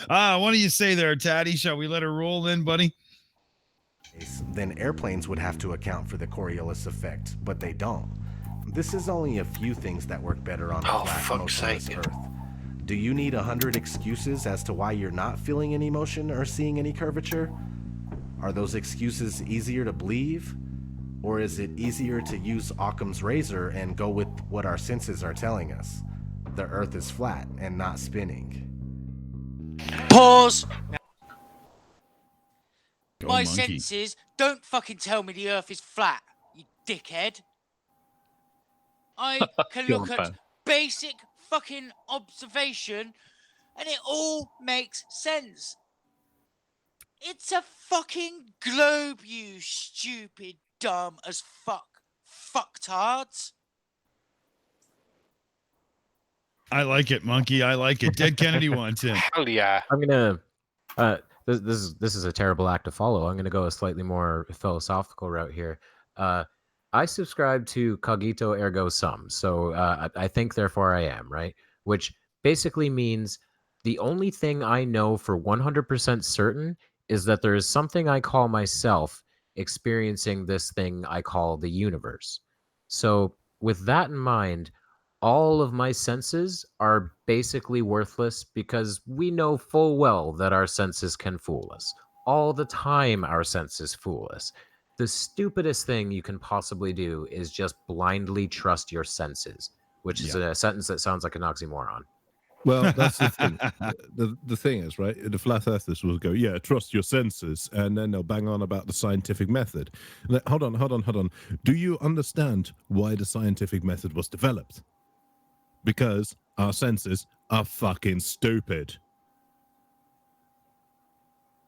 What do you say there, Tatty? Shall we let her roll then, buddy? Then airplanes would have to account for the Coriolis effect, but they don't. This is only a few things that work better on a flat, motionless Earth. Do you need 100 excuses as to why you're not feeling any motion or seeing any curvature? Are those excuses easier to believe? Or is it easier to use Occam's razor and go with what our senses are telling us? The Earth is flat and not spinning. Pause. Go My monkey. senses don't fucking tell me the Earth is flat, you dickhead. I can Go look on, at fam. basic fucking observation and it all makes sense. It's a fucking globe, you stupid, dumb as fuck, fucktards. I like it, monkey. I like it. Dead Kennedy wants in. Hell yeah. I'm gonna. This is a terrible act to follow. I'm gonna go a slightly more philosophical route here. I subscribe to cogito ergo sum, so I think therefore I am, right? Which basically means the only thing I know for 100% certain is that there is something I call myself experiencing this thing I call the universe. So with that in mind, all of my senses are basically worthless because we know full well that our senses can fool us. All the time our senses fool us. The stupidest thing you can possibly do is just blindly trust your senses, which is a sentence that sounds like an oxymoron. Well, that's the thing. The thing is, right, the flat earthers will go, yeah, trust your senses, and then they'll bang on about the scientific method. Hold on. Do you understand why the scientific method was developed? Because our senses are fucking stupid.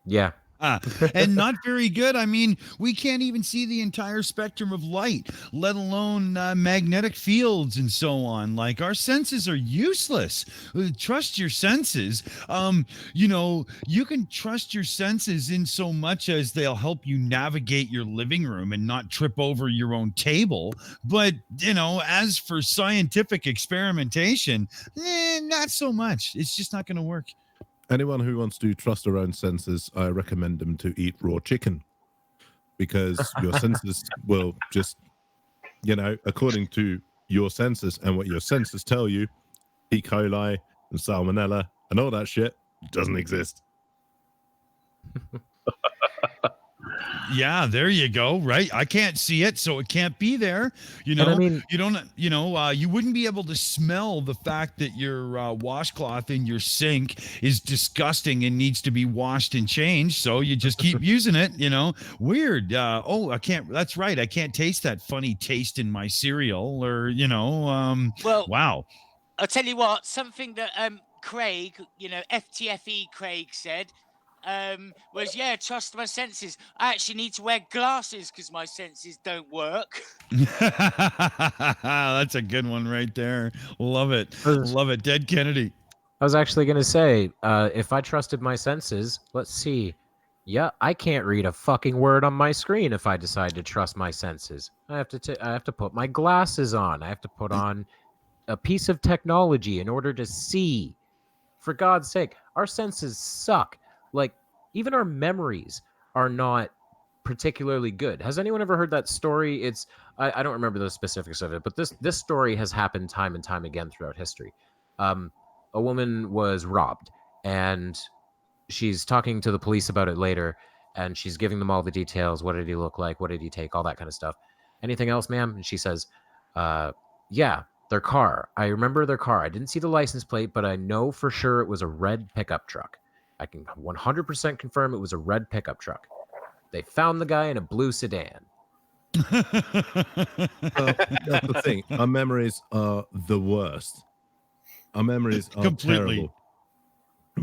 Yeah, And not very good. I mean, we can't even see the entire spectrum of light, let alone magnetic fields and so on. Like, our senses are useless. Trust your senses. You know, you can trust your senses in so much as they'll help you navigate your living room and not trip over your own table. But, you know, as for scientific experimentation, not so much. It's just not going to work. Anyone who wants to trust their own senses, I recommend them to eat raw chicken, because your senses will just, you know, according to your senses and what your senses tell you, E. coli and salmonella and all that shit doesn't exist. Yeah, there you go. Right. I can't see it, so it can't be there. You know, And I mean, you don't, you know, you wouldn't be able to smell the fact that your washcloth in your sink is disgusting and needs to be washed and changed. So you just keep using it, you know. Weird. Oh, I can't. That's right. I can't taste that funny taste in my cereal, or, you know, Well, wow. I'll tell you what, something that Craig, you know, FTFE Craig said was, yeah, trust my senses. I actually need to wear glasses because my senses don't work. That's a good one right there. Love it. Love it. Dead Kennedy. I was actually going to say, if I trusted my senses, let's see. Yeah, I can't read a fucking word on my screen if I decide to trust my senses. I have to put my glasses on. I have to put on a piece of technology in order to see. For God's sake, our senses suck. Like, even our memories are not particularly good. Has anyone ever heard that story? It's I don't remember the specifics of it, but this story has happened time and time again throughout history. A woman was robbed, and she's talking to the police about it later, and she's giving them all the details. What did he look like? What did he take? All that kind of stuff. Anything else, ma'am? And she says, yeah, their car. I remember their car. I didn't see the license plate, but I know for sure it was a red pickup truck. I can 100% confirm it was a red pickup truck. They found the guy in a blue sedan. Well, that's the thing. Our memories are the worst. Our memories are Completely. terrible.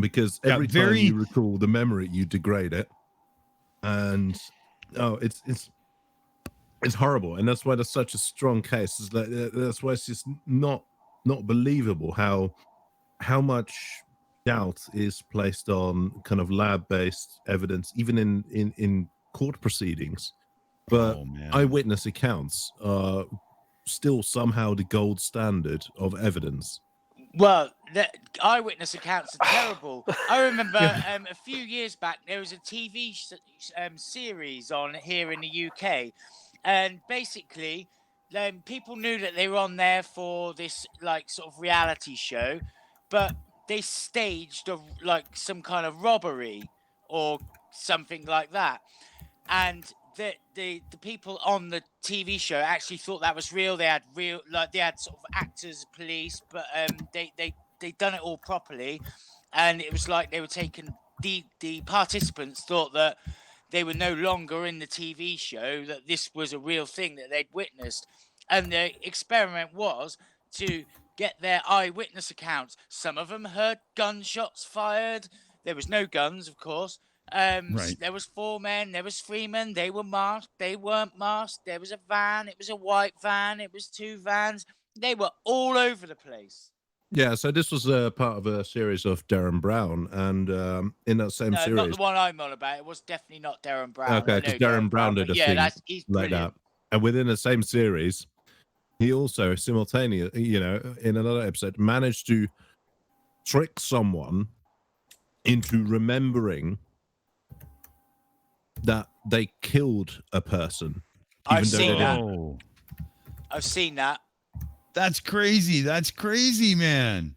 Because every time you recall the memory, you degrade it. And it's horrible. And that's why there's such a strong case. That's why it's just not believable how much doubt is placed on kind of lab-based evidence, even in court proceedings. But eyewitness accounts are still somehow the gold standard of evidence. Well, the eyewitness accounts are terrible. I remember a few years back, there was a TV series on here in the UK. And basically, people knew that they were on there for this, like, sort of reality show. But they staged some kind of robbery or something like that. And the people on the TV show actually thought that was real. They had sort of actors, police, but they done it all properly, and it was like they were taking the participants thought that they were no longer in the TV show, that this was a real thing that they'd witnessed, and the experiment was to get their eyewitness accounts. Some of them heard gunshots fired. There was no guns, of course. Right. There was 4 men, there was 3 men, they were masked, they weren't masked, there was a van, it was a white van, it was 2 vans, they were all over the place. Yeah, so this was part of a series of Darren Brown, and in that same series... not the one I'm on about, it was definitely not Darren Brown. Okay, because Darren Brown did a thing he's like that. And within the same series, he also simultaneously, you know, in another episode, managed to trick someone into remembering that they killed a person. I've seen that. That's crazy. That's crazy, man.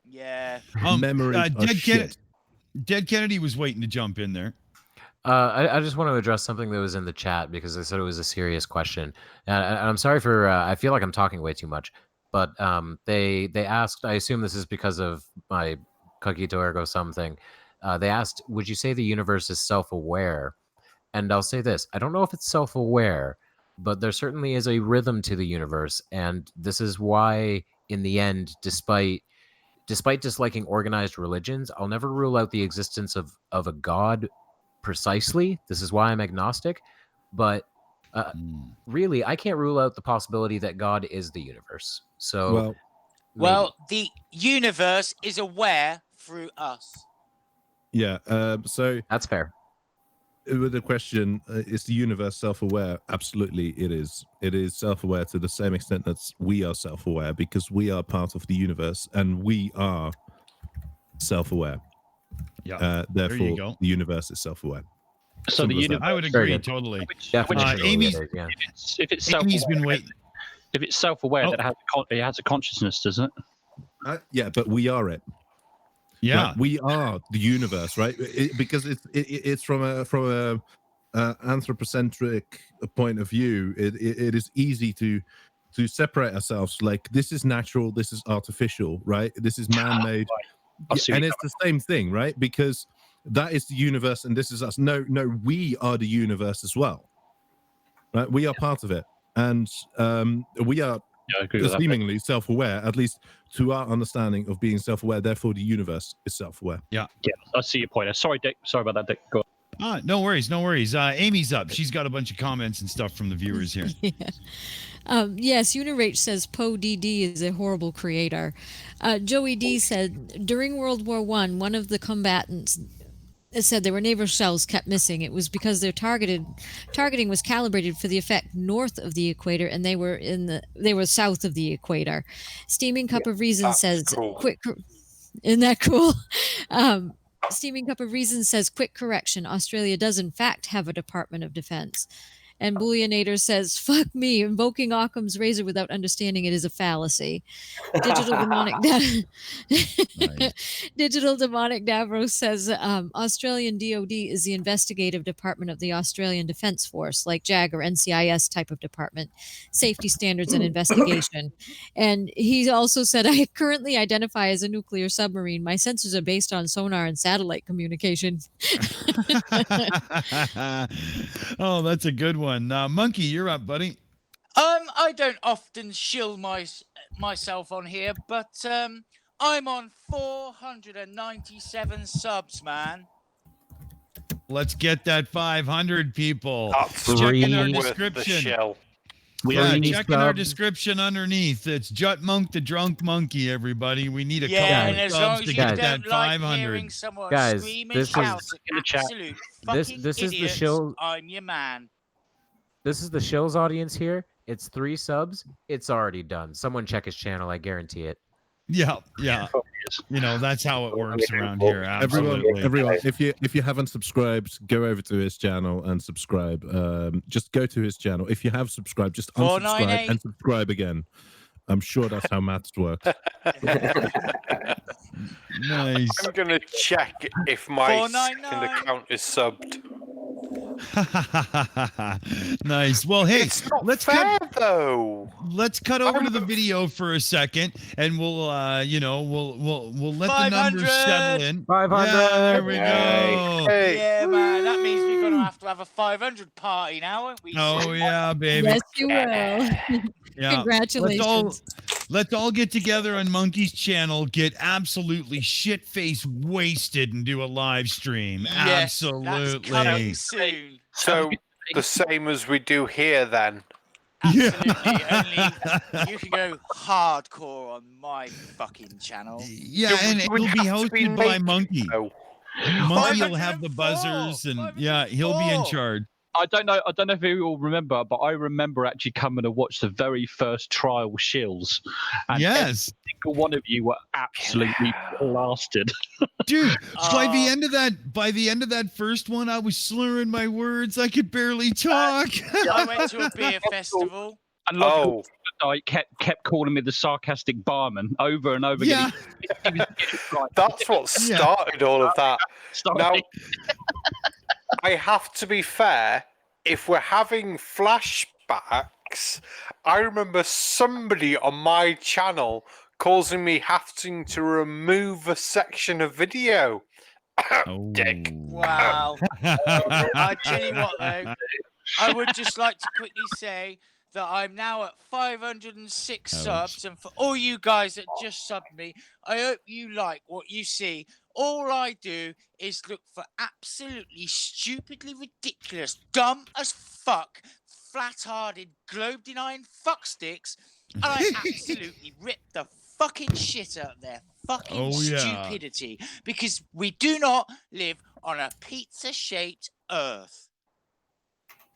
Yeah. Memory Dead Kennedy was waiting to jump in there. I just want to address something that was in the chat because I said it was a serious question. And I'm sorry for, I feel like I'm talking way too much, but they asked, I assume this is because of my cogito ergo something. They asked, would you say the universe is self-aware? And I'll say this, I don't know if it's self-aware, but there certainly is a rhythm to the universe. And this is why, in the end, despite despite disliking organized religions, I'll never rule out the existence of a god precisely. This is why I'm agnostic. But really, I can't rule out the possibility that God is the universe. So, well, the universe is aware through us. Yeah. So that's fair. With the question, is the universe self-aware? Absolutely, it is. It is self-aware to the same extent that we are self-aware, because we are part of the universe and we are self-aware. Yeah. Therefore, there you go. the universe is self-aware. So the universe, I would agree totally. Amy's, yeah. if it's Amy's self-aware, been waiting. If it's self-aware, that it has a consciousness, doesn't it? Yeah, but we are it. Yeah, right? We are the universe, right? Because it's from a anthropocentric point of view. It is easy to separate ourselves. Like, this is natural, this is artificial, right? This is man-made, and it's the same thing, right? Because that is the universe, and this is us. No, we are the universe as well, right? We are part of it, and we are. Yeah, I agree with that. Seemingly self-aware, at least to our understanding of being self-aware. Therefore, the universe is self-aware. Yeah, I see your point. Sorry, Dick. Sorry about that, Dick. Go on. No worries. Amy's up. She's got a bunch of comments and stuff from the viewers here. Yes, Unirach says Poe DD is a horrible creator. Joey D said, during World War I, one of the combatants said their naval shells kept missing. It was because their targeting was calibrated for the effect north of the equator, and they were south of the equator. Steaming Cup of Reason says, cool. Isn't that cool? Steaming Cup of Reason says, quick correction, Australia does in fact have a Department of Defense. And Bullionator says, fuck me, invoking Occam's razor without understanding it is a fallacy. Digital Demonic Davros says, Australian DOD is the investigative department of the Australian Defence Force, like JAG or NCIS type of department, safety standards and investigation. And he also said, I currently identify as a nuclear submarine. My sensors are based on sonar and satellite communication. Oh, that's a good one. Monkey, you're up, buddy. I don't often shill myself on here, but I'm on 497 subs, man. Let's get that 500, people. Check in our with description. the shell. Check in our description underneath. It's Jutmonkthedrunk Monkey, everybody. We need a couple of subs to get that 500. Guys, This is the show. I'm your man. This is the Shills audience here. It's 3 subs. It's already done. Someone check his channel. I guarantee it. Yeah. You know, that's how it works around here. Absolutely. Everyone, if you haven't subscribed, go over to his channel and subscribe. Just go to his channel. If you have subscribed, just unsubscribe and subscribe again. I'm sure that's how maths works. Nice. I'm gonna check if my second account is subbed. Nice. Well, hey, let's cut over to the I'm video for a second, and we'll let the 500. numbers settle in. 500. Yeah, there we go. Yeah, man. That means we're gonna have a 500 party now, aren't we? Oh yeah, baby. Yes, you will. Yeah. Congratulations. Let's all get together on Monkey's channel, get absolutely shit-faced wasted, and do a live stream. Yes, Absolutely. That's coming soon. So the same as we do here, then. Absolutely. Only you can go hardcore on my fucking channel. Yeah, and it'll be hosted by Monkey. Monkey will have the buzzers, and yeah, he'll be in charge. I don't know if you all remember, but I remember actually coming to watch the very first trial Shills. And every single one of you were absolutely blasted. Dude, by the end of that first one, I was slurring my words. I could barely talk. I went to a beer festival. And Troglodyte kept calling me the sarcastic barman over and over again. That's what started all of that. Now, I have to be fair, if we're having flashbacks, I remember somebody on my channel causing me having to remove a section of video. Dick. Wow. I tell you what, though, I would just like to quickly say that I'm now at 506 subs, and for all you guys that just subbed me, I hope you like what you see. All I do is look for absolutely stupidly ridiculous, dumb as fuck, flat-hearted, globe-denying fucksticks, and I absolutely rip the fucking shit out of their fucking stupidity, because we do not live on a pizza-shaped earth.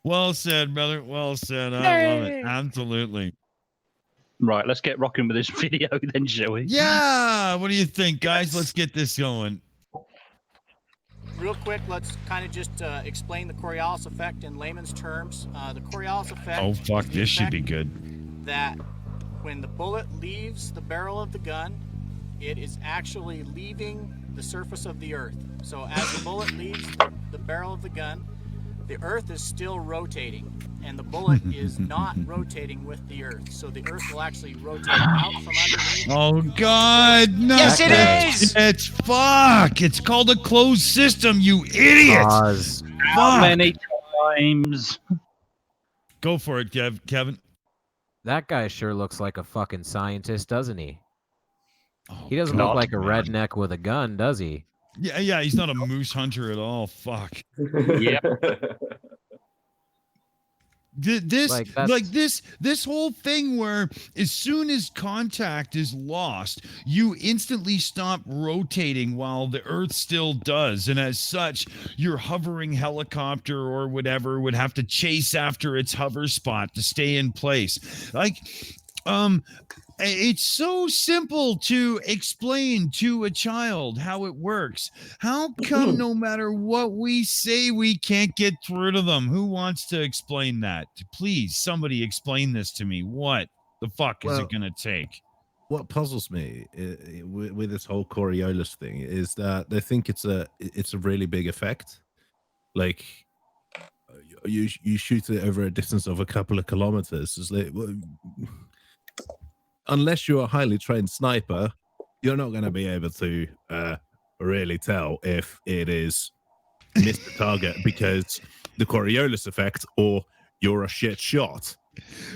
Well said, brother. Well said. I love it. Absolutely. Right, let's get rocking with this video then, shall we? Yeah. What do you think, guys? Let's get this going. Real quick, let's kind of just explain the Coriolis effect in layman's terms. The Coriolis effect. Oh, fuck. This should be good. That when the bullet leaves the barrel of the gun, it is actually leaving the surface of the earth. So as the bullet leaves the barrel of the gun, the earth is still rotating, and the bullet is not rotating with the earth. So the earth will actually rotate out from underneath. Oh, God. No. Yes, it is. It's fuck. It's called a closed system, you idiot. How many times? Go for it, Kevin. That guy sure looks like a fucking scientist, doesn't he? He doesn't God, look like a man. redneck with a gun, does he? Yeah, he's not a moose hunter at all. Fuck. Yeah. This whole thing where as soon as contact is lost, you instantly stop rotating while the Earth still does, and as such, your hovering helicopter or whatever would have to chase after its hover spot to stay in place. It's so simple to explain to a child how it works. How come no matter what we say, we can't get through to them? Who wants to explain that? Please, somebody explain this to me. What the fuck is it going to take? What puzzles me with this whole Coriolis thing is that they think it's a really big effect. Like you shoot it over a distance of a couple of kilometers. It's like, unless you're a highly trained sniper, you're not going to be able to really tell if it is missed the target because the Coriolis effect or you're a shit shot.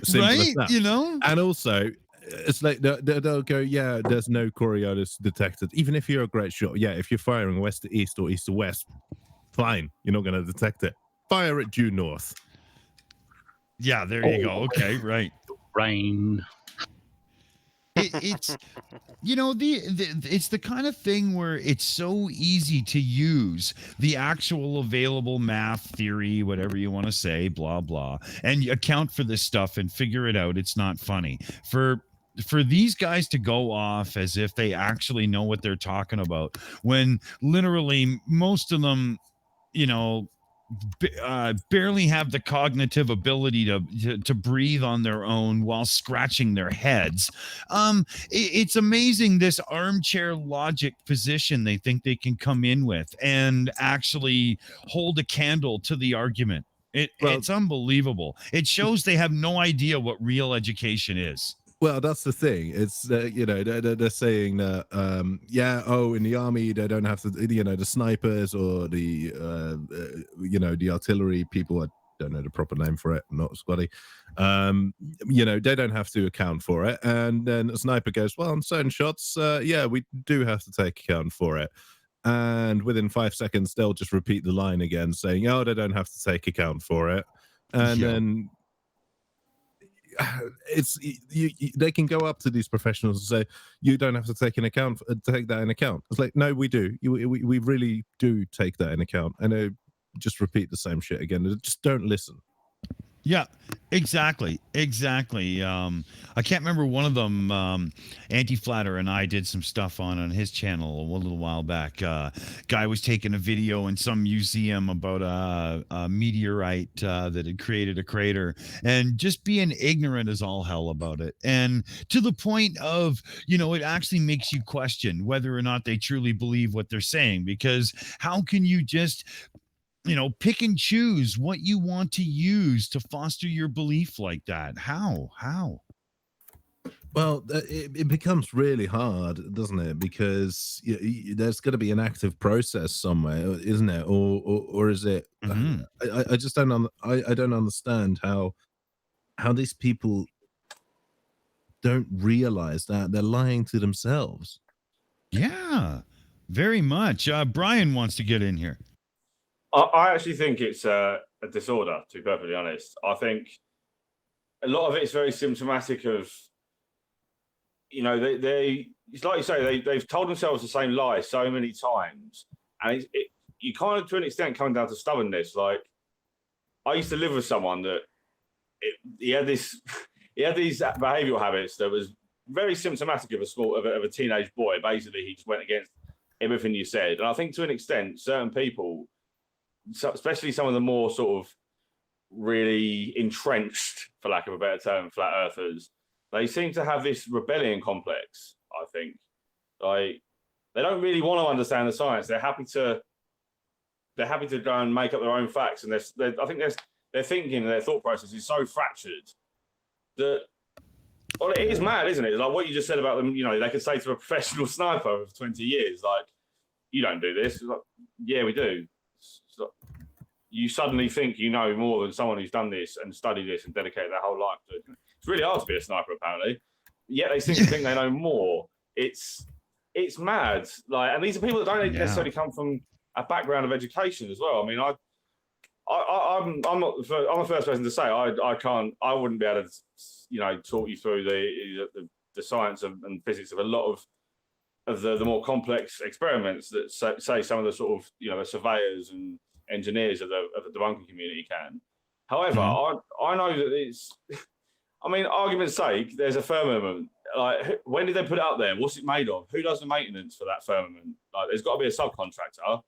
Simple as Right? that. You know? And also, it's like they'll go, yeah, there's no Coriolis detected. Even if you're a great shot, yeah, if you're firing west to east or east to west, fine, you're not going to detect it. Fire it due north. Yeah, there you go. Okay, right. Rain. It's it's the kind of thing where it's so easy to use the actual available math theory, whatever you want to say, blah blah, and you account for this stuff and figure it out. It's not funny for these guys to go off as if they actually know what they're talking about when literally most of them, barely have the cognitive ability to breathe on their own while scratching their heads. It's amazing this armchair logic position they think they can come in with and actually hold a candle to the argument. It's unbelievable. It shows they have no idea what real education is. Well, that's the thing. It's they're saying that in the army they don't have to, the snipers or the the artillery people. I don't know the proper name for it. I'm not squaddy. They don't have to account for it. And then a sniper goes, well, on certain shots, we do have to take account for it. And within 5 seconds, they'll just repeat the line again, saying, "Oh, they don't have to take account for it." And then they can go up to these professionals and say, you don't have to take that in account. It's like, no, we do. We really do take that in account. And they just repeat the same shit again. They just don't listen. Yeah, exactly. I can't remember one of them. Anti-Flatter and I did some stuff on his channel a little while back. Guy was taking a video in some museum about a meteorite that had created a crater, and just being ignorant as all hell about it. And to the point of, it actually makes you question whether or not they truly believe what they're saying, because how can you just pick and choose what you want to use to foster your belief like that? How? Well, it becomes really hard, doesn't it? Because there's got to be an active process somewhere, isn't it? Or is it? I just don't. I don't understand how how these people don't realize that they're lying to themselves. Yeah, very much. Brian wants to get in here. I actually think it's a disorder, to be perfectly honest. I think a lot of it is very symptomatic of, it's like you say, they've told themselves the same lie so many times. And you kind of, to an extent, coming down to stubbornness. Like, I used to live with someone that he had these behavioural habits that was very symptomatic of a teenage boy. Basically, he just went against everything you said. And I think to an extent, certain people, especially some of the more sort of really entrenched, for lack of a better term, flat earthers, they seem to have this rebellion complex. I think, like, they don't really want to understand the science. They're happy to go and make up their own facts, and I think their thinking and their thought process is so fractured that, well, it is mad, isn't it? Like what you just said about them. They could say to a professional sniper of 20 years, like, "You don't do this." Like, yeah, we do. Like, you suddenly think you know more than someone who's done this and studied this and dedicated their whole life to it. It's really hard to be a sniper, apparently. Yet they seem to think they know more. It's mad. Like, and these are people that don't necessarily come from a background of education as well. I mean, I'm the first person to say I wouldn't be able to talk you through the science and physics of a lot of the more complex experiments that say some of the sort of the surveyors and engineers of the debunking community can. However, I know that it's, I mean, argument's sake, there's a firmament. Like, when did they put it up there? What's it made of? Who does the maintenance for that firmament? Like, there's got to be a subcontractor.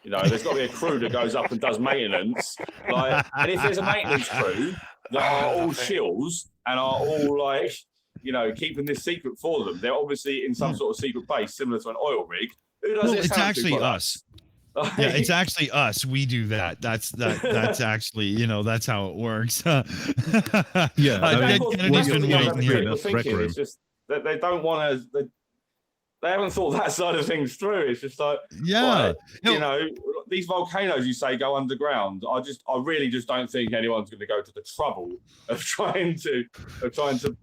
There's got to be a crew that goes up and does maintenance. Like, and if there's a maintenance crew that are all shills and are all like, keeping this secret for them, they're obviously in some sort of secret base similar to an oil rig. Who does it? It's actually us. Yeah, it's actually us. We do that. That's actually, that's how it works. Kennedy's been waiting here. It's just that they don't want to. They haven't thought that side of things through. It's just like, these volcanoes you say go underground. I really just don't think anyone's going to go to the trouble of trying to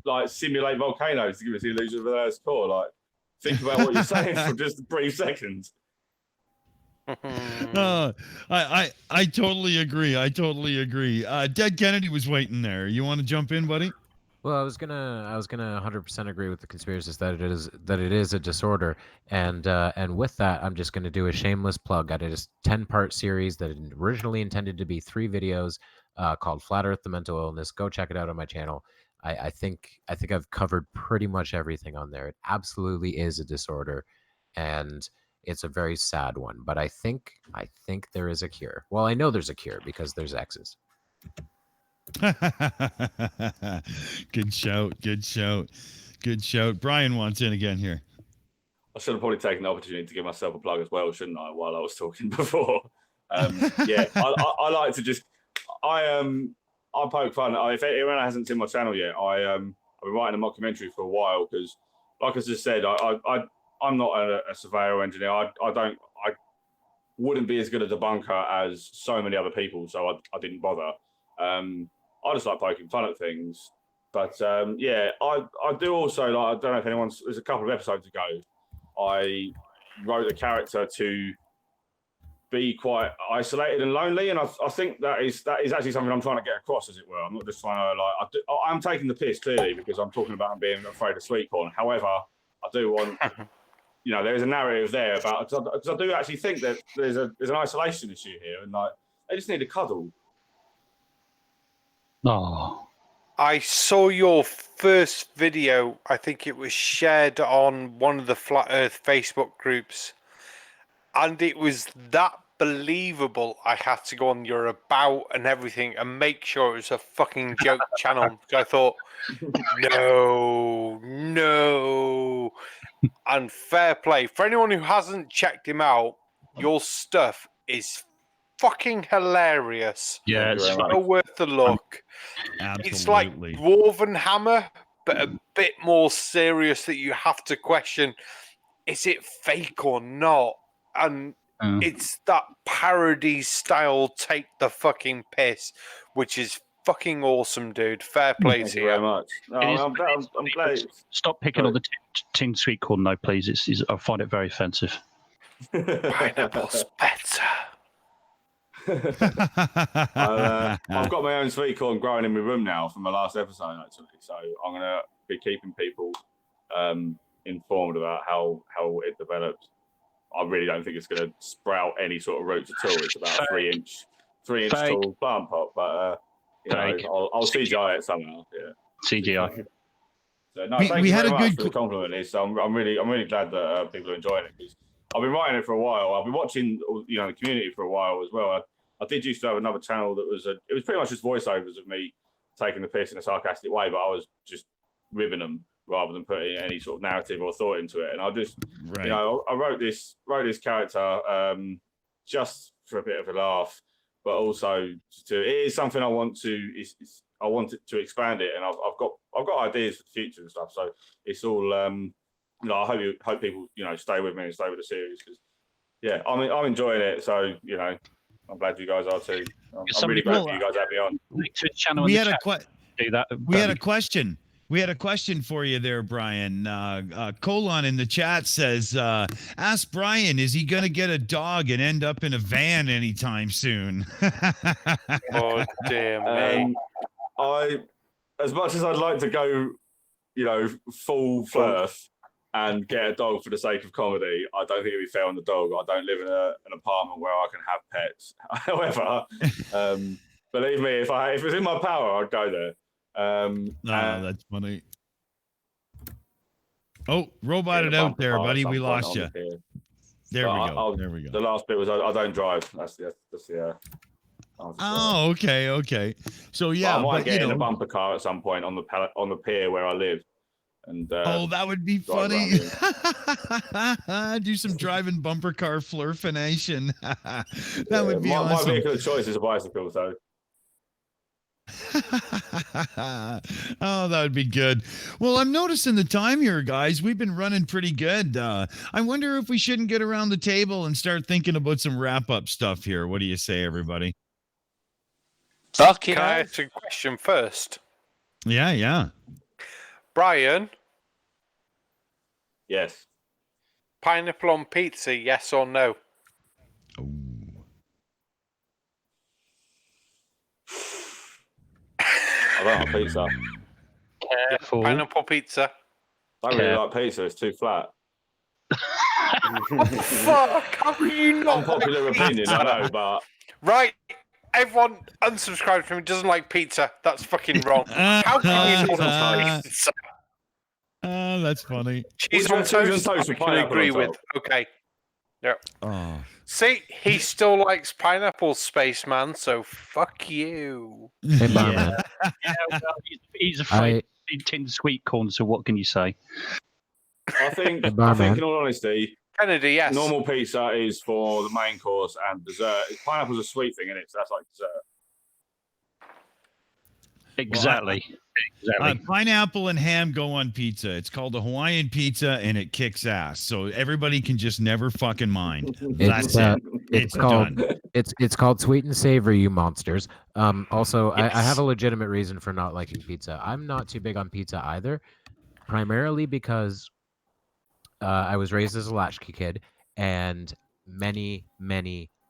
like simulate volcanoes to give us the illusion of the Earth's core. Like, think about what you're saying for just a brief second. I totally agree. Dead Kennedy was waiting there. You want to jump in, buddy? Well, I was gonna 100% agree with the conspiracist that it is a disorder, and with that, I'm just gonna do a shameless plug. I did a 10-part series that originally intended to be 3 videos, called "Flat Earth: The Mental Illness." Go check it out on my channel. I think I've covered pretty much everything on there. It absolutely is a disorder, and it's a very sad one. But I think there is a cure. Well, I know there's a cure because there's X's. Good shout. Brian wants in again here. I should have probably taken the opportunity to give myself a plug as well, shouldn't I, while I was talking before? I like to just I poke fun. If anyone hasn't seen my channel yet, I've been writing a mockumentary for a while because, like I just said, I'm not a surveyor or engineer. I wouldn't be as good a debunker as so many other people, so I didn't bother. I just like poking fun at things. But I do also, like, I don't know if anyone's, there's a couple of episodes ago, I wrote a character to be quite isolated and lonely, and I think that is actually something I'm trying to get across, as it were. I'm not just trying to, I'm taking the piss, clearly, because I'm talking about being afraid of sweet corn. However, I do want, there is a narrative there about, because I do actually think that there's an isolation issue here, and like, they just need a cuddle. Oh. I saw your first video. I think it was shared on one of the Flat Earth Facebook groups, and it was that believable. I had to go on your about and everything and make sure it was a fucking joke channel. I thought, no. And fair play for anyone who hasn't checked him out. Your stuff is fucking hilarious. Yeah, it's so worth the look. Absolutely. It's like Dwarven Hammer, but a bit more serious, that you have to question, is it fake or not? And it's that parody style, take the fucking piss, which is fucking awesome, dude. Fair play Thank to you you. very much. No, I'm glad. Stop picking on the tin sweet corn, though, please. I find it very offensive. Pineapple's better. I've got my own sweet corn growing in my room now from my last episode, actually. So I'm going to be keeping people informed about how it develops. I really don't think it's going to sprout any sort of roots at all. It's about a 3 inch tall plant pot, but you know, I'll CGI it somehow. Yeah, CGI. So, no, thank you very much for the compliment. I'm really glad that people are enjoying it, because I've been writing it for a while. I've been watching, you know, the community for a while as well. I did used to have another channel that was it was pretty much just voiceovers of me taking the piss in a sarcastic way, but I was just ribbing them rather than putting any sort of narrative or thought into it. And I just, you know, I wrote this character just for a bit of a laugh, but also it is something I want to expand it, and I've got ideas for the future and stuff. So it's all, you know, I hope people, you know, stay with me and stay with the series, because yeah, I'm enjoying it. So, you know, I'm glad you guys are too. I'm really glad you guys have me on. We had a question. We had a question for you there, Brian. Colon in the chat says, ask Brian, is he going to get a dog and end up in a van anytime soon? Oh, damn me. As much as I'd like to go, you know, full Firth and get a dog for the sake of comedy, I don't think it'd be fair on the dog. I don't live in an apartment where I can have pets. However, believe me, if it was in my power, I'd go there. That's funny. Oh, roboted out there, buddy. We lost you. There we go. There we go. The last bit was I don't drive. That's the. Oh, okay. So yeah, I might get in a bumper car at some point on the pier where I live. And that would be funny. Do some driving bumper car flurfination. That would be awesome. My vehicle of choice is a bicycle, so. Oh, that would be good. Well, I'm noticing the time here, guys. We've been running pretty good. I wonder if we shouldn't get around the table and start thinking about some wrap-up stuff here. What do you say, everybody? Can I ask a question first? Yeah. Brian? Yes. Pineapple on pizza, yes or no? I don't like pizza. Pineapple pizza. I don't really like pizza. It's too flat. What the fuck? How can you not? Unpopular opinion, I know, but right. Everyone unsubscribed from me doesn't like pizza. That's fucking wrong. How can you not like pizza? That's funny. Cheese on toast, I can agree with. Okay. Yeah. Oh. See, he still likes pineapple, Spaceman, so fuck you. Hey, yeah, well, he's afraid of tin sweet corn, so what can you say? I think, in all honesty, Kennedy, yes. Normal pizza is for the main course and dessert. Pineapple's a sweet thing in it, so that's like dessert. Exactly. Pineapple and ham go on pizza. It's called a Hawaiian pizza, and it kicks ass. So everybody can just never fucking mind. That's it. It's called done. It's called sweet and savory, you monsters. Also, yes. I have a legitimate reason for not liking pizza. I'm not too big on pizza either, primarily because I was raised as a latchkey kid, and many nights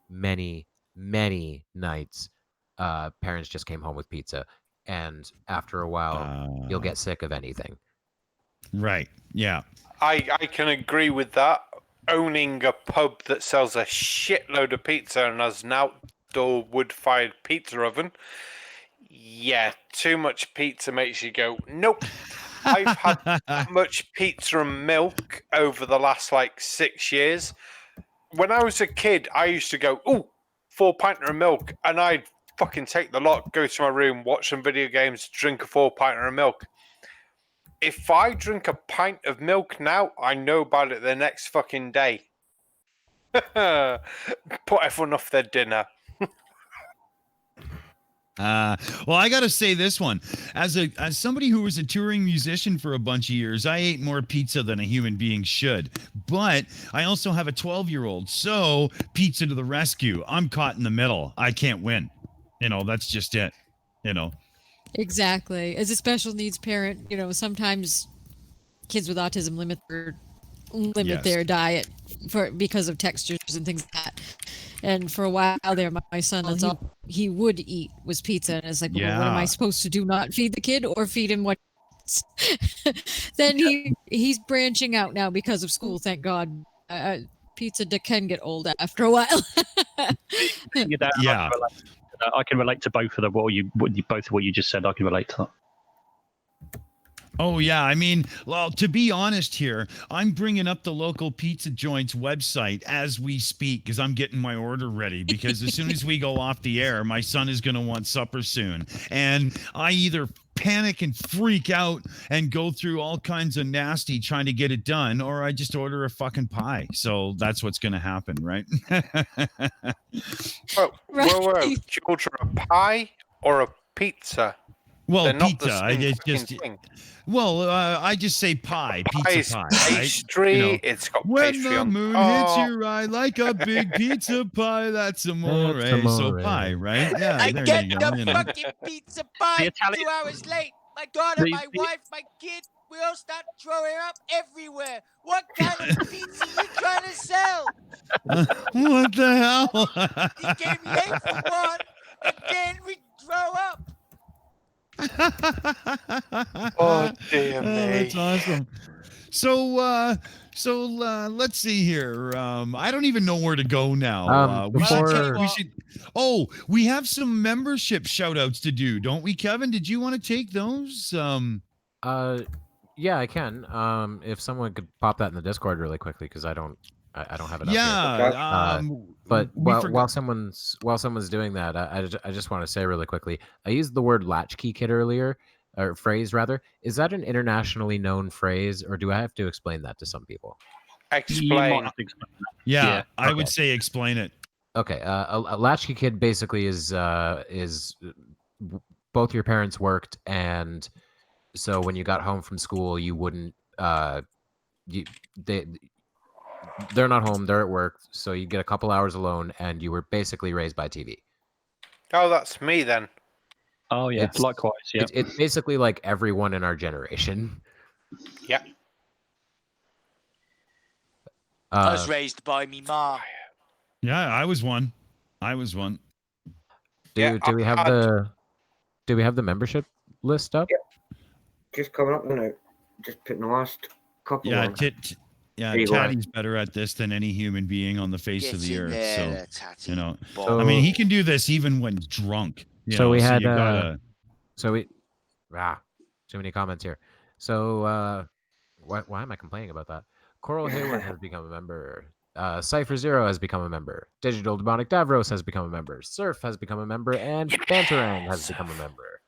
parents just came home with pizza. And after a while, you'll get sick of anything. Right. Yeah. I can agree with that. Owning a pub that sells a shitload of pizza and has an outdoor wood-fired pizza oven, yeah, too much pizza makes you go, nope. I've had that much pizza and milk over the last, 6 years. When I was a kid, I used to go, 4 pints of milk, and I'd fucking take the lot, go to my room, watch some video games, drink a 4 pint of milk. If I drink a pint of milk now, I know about it the next fucking day. Put everyone off their dinner. Well, I gotta say this one. As somebody who was a touring musician for a bunch of years, I ate more pizza than a human being should. But I also have a 12-year-old, so pizza to the rescue. I'm caught in the middle. I can't win. That's just it. Exactly. As a special needs parent, sometimes kids with autism limit Yes. their diet because of textures and things like that. And for a while there, my son, that's all he would eat was pizza. And it's like, well, what am I Yeah. supposed to do? Not feed the kid or feed him what? Then he's branching out now because of school. Thank God. Pizza can get old after a while. Yeah. I can relate to both of them. Both of what you just said, I can relate to that. Oh, yeah. I mean, well, to be honest here, I'm bringing up the local pizza joint's website as we speak because I'm getting my order ready because as soon as we go off the air, my son is going to want supper soon. And I either panic and freak out and go through all kinds of nasty trying to get it done, or I just order a fucking pie. So that's what's going to happen, right? Whoa. Do you order a pie or a pizza? Well, They're not pizza. the same It's fucking just. thing. Well, I just say pie, pizza pie. Pastry. Right? It's got when pastry the on moon top. hits your eye like a big pizza pie, that's amore. That's So amore. pie, right? Yeah, I there get you go. the fucking pizza pie 2 hours late. My daughter, my wife, my kid, we all start throwing up everywhere. What kind of pizza you trying to sell? What the hell? He gave me 8 for one, and then we throw up. Oh, dear me. That's awesome. So let's see here. I don't even know where to go now. We should. Oh, we have some membership shout outs to do, don't we, Kevin? Did you want to take those? Yeah, I can. If someone could pop that in the Discord really quickly, because I don't have it up Yeah. here. But while someone's doing that, I just want to say really quickly, I used the word latchkey kid earlier, or phrase rather. Is that an internationally known phrase, or do I have to explain that to some people? Explain. Yeah, I okay. would say explain it. Okay, a latchkey kid basically is both your parents worked, and so when you got home from school, you wouldn't they're not home, they're at work, so you get a couple hours alone, and you were basically raised by TV. Oh, that's me then. Oh yeah, likewise. Yeah, it's basically like everyone in our generation. Yeah. I was raised by me mom. Yeah, I was one. Do we have the membership list up? Yeah. Just coming up now. Just putting the last couple Yeah, on. Tattie's better at this than any human being on the face of the earth. There, So, Tattie-Bogle. I mean, he can do this even when drunk. So we had, you gotta... too many comments here. So, why am I complaining about that? Coral Hayward has become a member. Cypher Zero has become a member. Digital Demonic Davros has become a member. Surf has become a member, and Banterang has become a member.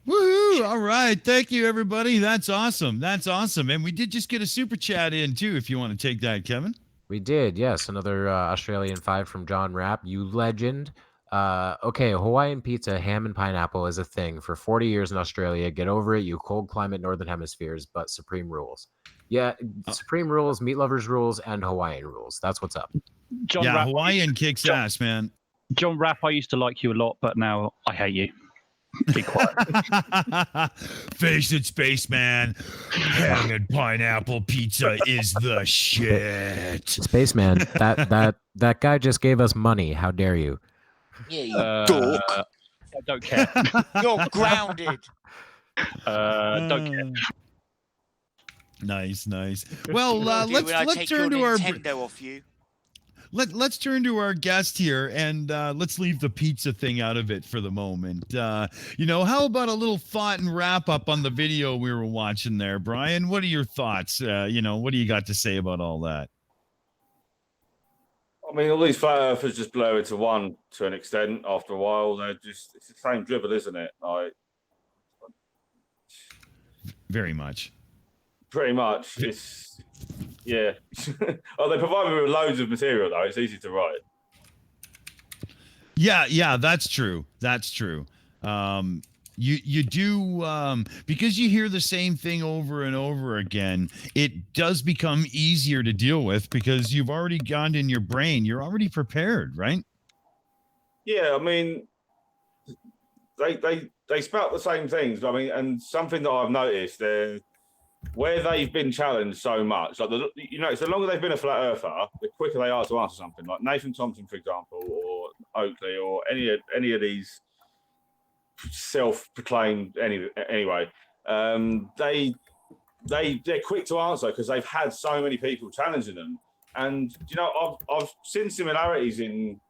Woohoo! All right, thank you, everybody. That's awesome. And we did just get a super chat in too. If you want to take that, Kevin. We did, yes. Another Australian 5 from John Rapp. You legend. Okay, Hawaiian pizza, ham and pineapple is a thing for 40 years in Australia. Get over it, you cold climate northern hemispheres, but Supreme rules. Yeah, Supreme rules, meat lovers rules, and Hawaiian rules. That's what's up. Hawaiian kicks ass, man. John Rapp, I used to like you a lot, but now I hate you. Be quiet. Face it, Spaceman. Ham and pineapple pizza is the shit. Spaceman, that guy just gave us money. How dare you? Yeah, you dork. I don't care. You're grounded. Don't care. Nice. Well, let's turn to our Nintendo off you. Let's turn to our guest here, and let's leave the pizza thing out of it for the moment. How about a little thought and wrap up on the video we were watching there, Brian? What are your thoughts? What do you got to say about all that? I mean, all these flat earthers just blow into one to an extent. After a while, it's the same dribble, isn't it? Very much. Pretty much. It's yeah. They provide me with loads of material though. It's easy to write. Yeah, that's true. You do because you hear the same thing over and over again. It does become easier to deal with because you've already gone in your brain. You're already prepared, right? Yeah, I mean, they spout the same things. I mean, and something that I've noticed where they've been challenged so much, like so the longer they've been a flat earther, the quicker they are to answer something. Like Nathan Thompson, for example, or Oakley, or any of these self-proclaimed anyway. They're quick to answer because they've had so many people challenging them. And I've seen similarities in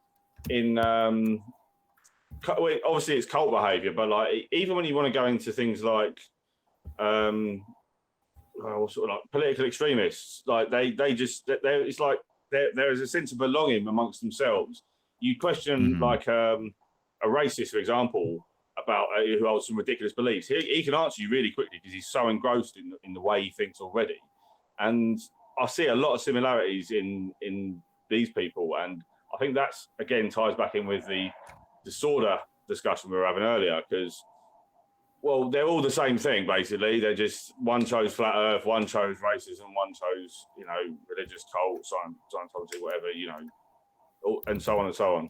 obviously it's cult behavior, but like even when you want to go into things like sort of like political extremists, like it's like there is a sense of belonging amongst themselves. You question like a racist, for example, about who holds some ridiculous beliefs. He can answer you really quickly because he's so engrossed in the way he thinks already. And I see a lot of similarities in these people, and I think that's again ties back in with the disorder discussion we were having earlier, because they're all the same thing basically. They're just one chose flat Earth, one chose racism, one chose religious cult, Scientology, whatever, and so on and so on.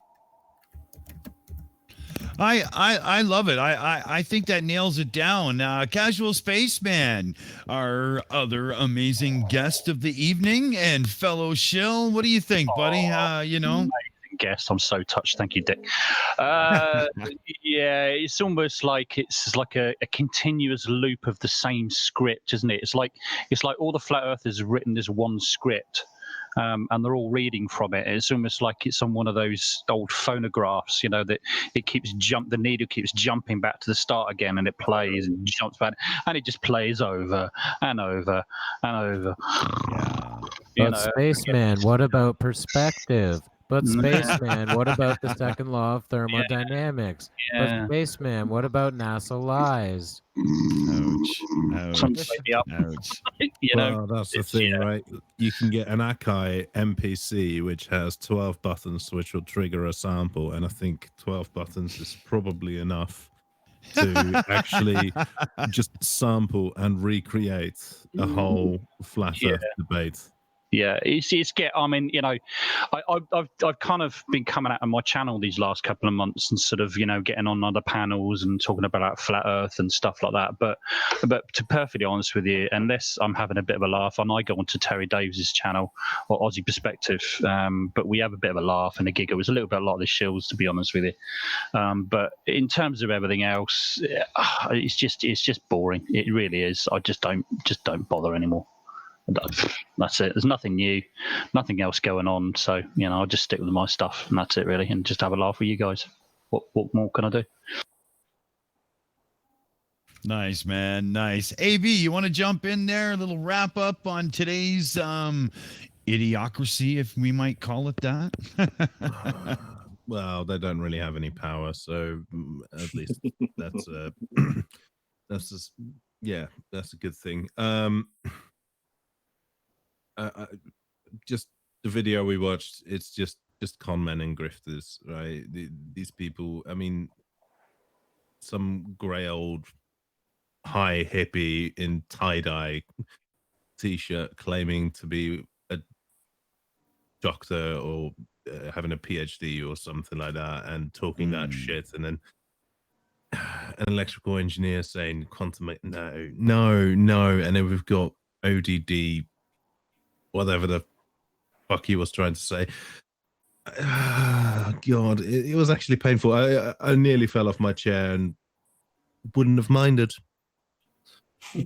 I love it. I think that nails it down. Casual Spaceman, our other amazing guest of the evening and fellow shill. What do you think, buddy? Amazing guest. I'm so touched. Thank you, Dick. Yeah, it's almost like it's like a continuous loop of the same script, isn't it? It's like all the flat earthers have written this one script. And they're all reading from it. It's almost like it's on one of those old phonographs, that the needle keeps jumping back to the start again, and it plays and jumps back, and it just plays over and over and over. But Spaceman, what about perspective? But Spaceman, what about the second law of thermodynamics? But Spaceman, what about NASA lies? Ouch. Well, that's the thing, right? You can get an Akai MPC which has 12 buttons which will trigger a sample, and I think 12 buttons is probably enough to actually just sample and recreate a whole flat Earth debate. Yeah, I mean, I've kind of been coming out on my channel these last couple of months and sort of, getting on other panels and talking about flat Earth and stuff like that. But to be perfectly honest with you, unless I'm having a bit of a laugh, and I go onto Terry Davis's channel or Aussie Perspective, but we have a bit of a laugh and a giggle. It's a little bit like the Shills, to be honest with you. But in terms of everything else, it's just boring. It really is. I just don't bother anymore. That's it. There's nothing new, nothing else going on. So, I'll just stick with my stuff, and that's it really, and just have a laugh with you guys. What more can I do? Nice, man. Nice. AB, you want to jump in there? A little wrap up on today's idiocracy, if we might call it that. Well, they don't really have any power, so at least that's that's a good thing. Just the video we watched, it's just con men and grifters, right? These people, I mean, some grey old high hippie in tie-dye t-shirt claiming to be a doctor or having a PhD or something like that, and talking that shit, and then an electrical engineer saying quantum, no, and then we've got ODD, whatever the fuck he was trying to say. God, it was actually painful. I nearly fell off my chair and wouldn't have minded.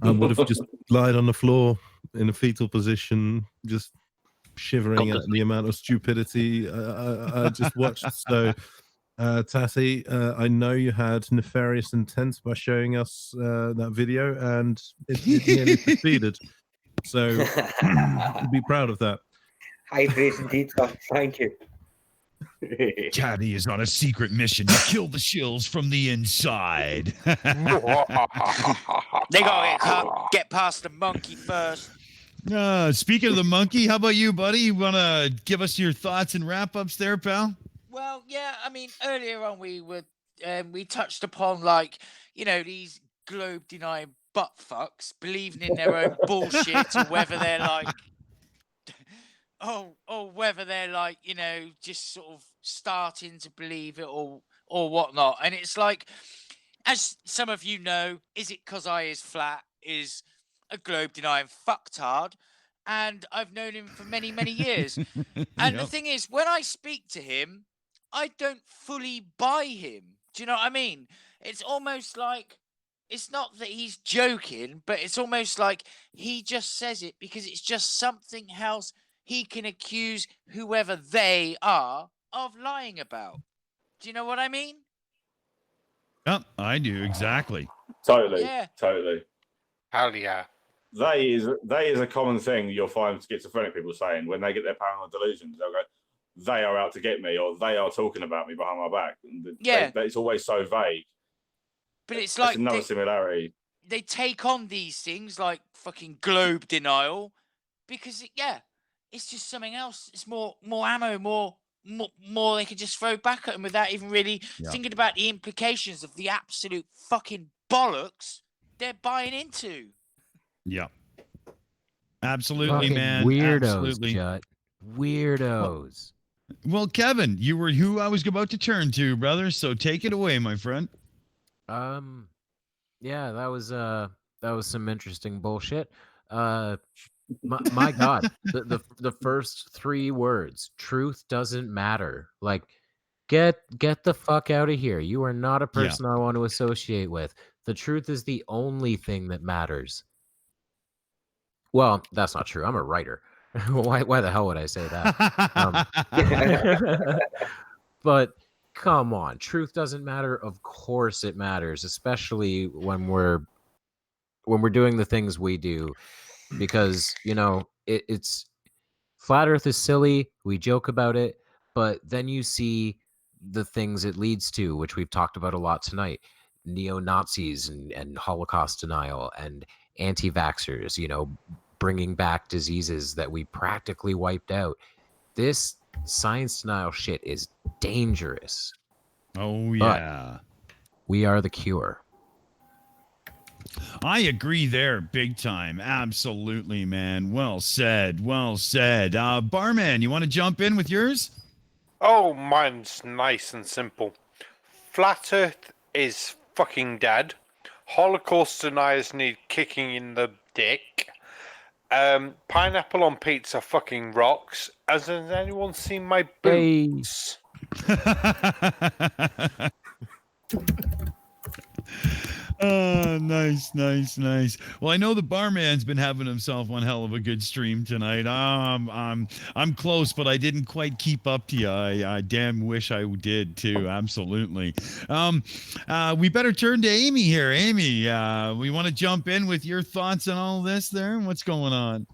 I would have just lied on the floor in a fetal position, just shivering at the amount of stupidity I just watched. So, Tatty, I know you had nefarious intent by showing us that video, and it nearly succeeded. So, be proud of that. High praise indeed, sir. Thank you. Tatty is on a secret mission to kill the shills from the inside. They gotta get past the monkey first. Speaking of the monkey, how about you, buddy? You want to give us your thoughts and wrap-ups there, pal? Well, yeah, I mean, earlier on we touched upon, these globe-denying butt fucks believing in their own bullshit, or whether they're whether they're just sort of starting to believe it or whatnot. And it's like, as some of you know, is it 'cause I is flat is a globe denying fucktard, and I've known him for many, many years. And the Yep. thing is, when I speak to him, I don't fully buy him. Do you know what I mean? It's almost like, it's not that he's joking, but it's almost like he just says it because it's just something else he can accuse whoever they are of lying about. Do you know what I mean? Yep, I do, exactly. Totally. Yeah. Totally. Hell yeah. That is a common thing you'll find schizophrenic people saying when they get their paranoid delusions. They'll go, they are out to get me, or they are talking about me behind my back. And Yeah. it's always so vague. But it's That's like another similarity. they take on these things like fucking globe denial because it's just something else. It's more ammo, more they can just throw back at them without even really thinking about the implications of the absolute fucking bollocks they're buying into. Yeah. Absolutely, Fucking man. weirdos, Absolutely. Jut. Weirdos. Well, Kevin, you were who I was about to turn to, brother. So take it away, my friend. Yeah, that was some interesting bullshit. My God, the first 3 words, truth doesn't matter. Like, get the fuck out of here. You are not a person I want to associate with. The truth is the only thing that matters. Well, that's not true. I'm a writer. Why the hell would I say that? But come on, truth doesn't matter. Of course it matters, especially when we're doing the things we do, because it's flat Earth is silly. We joke about it, but then you see the things it leads to, which we've talked about a lot tonight: neo-Nazis and Holocaust denial and anti-vaxxers. Bringing back diseases that we practically wiped out. This science denial shit is dangerous. Oh, yeah. But we are the cure. I agree there big time. Absolutely, man. Well said. Well said. Barman, you want to jump in with yours? Oh, mine's nice and simple. Flat Earth is fucking dead. Holocaust deniers need kicking in the dick. Pineapple on pizza fucking rocks. Has anyone seen my boots? Nice. Well, I know the barman's been having himself one hell of a good stream tonight. I'm close, but I didn't quite keep up to you. I damn wish I did too. Absolutely. We better turn to Aimee here. Aimee, we want to jump in with your thoughts on all this there. What's going on?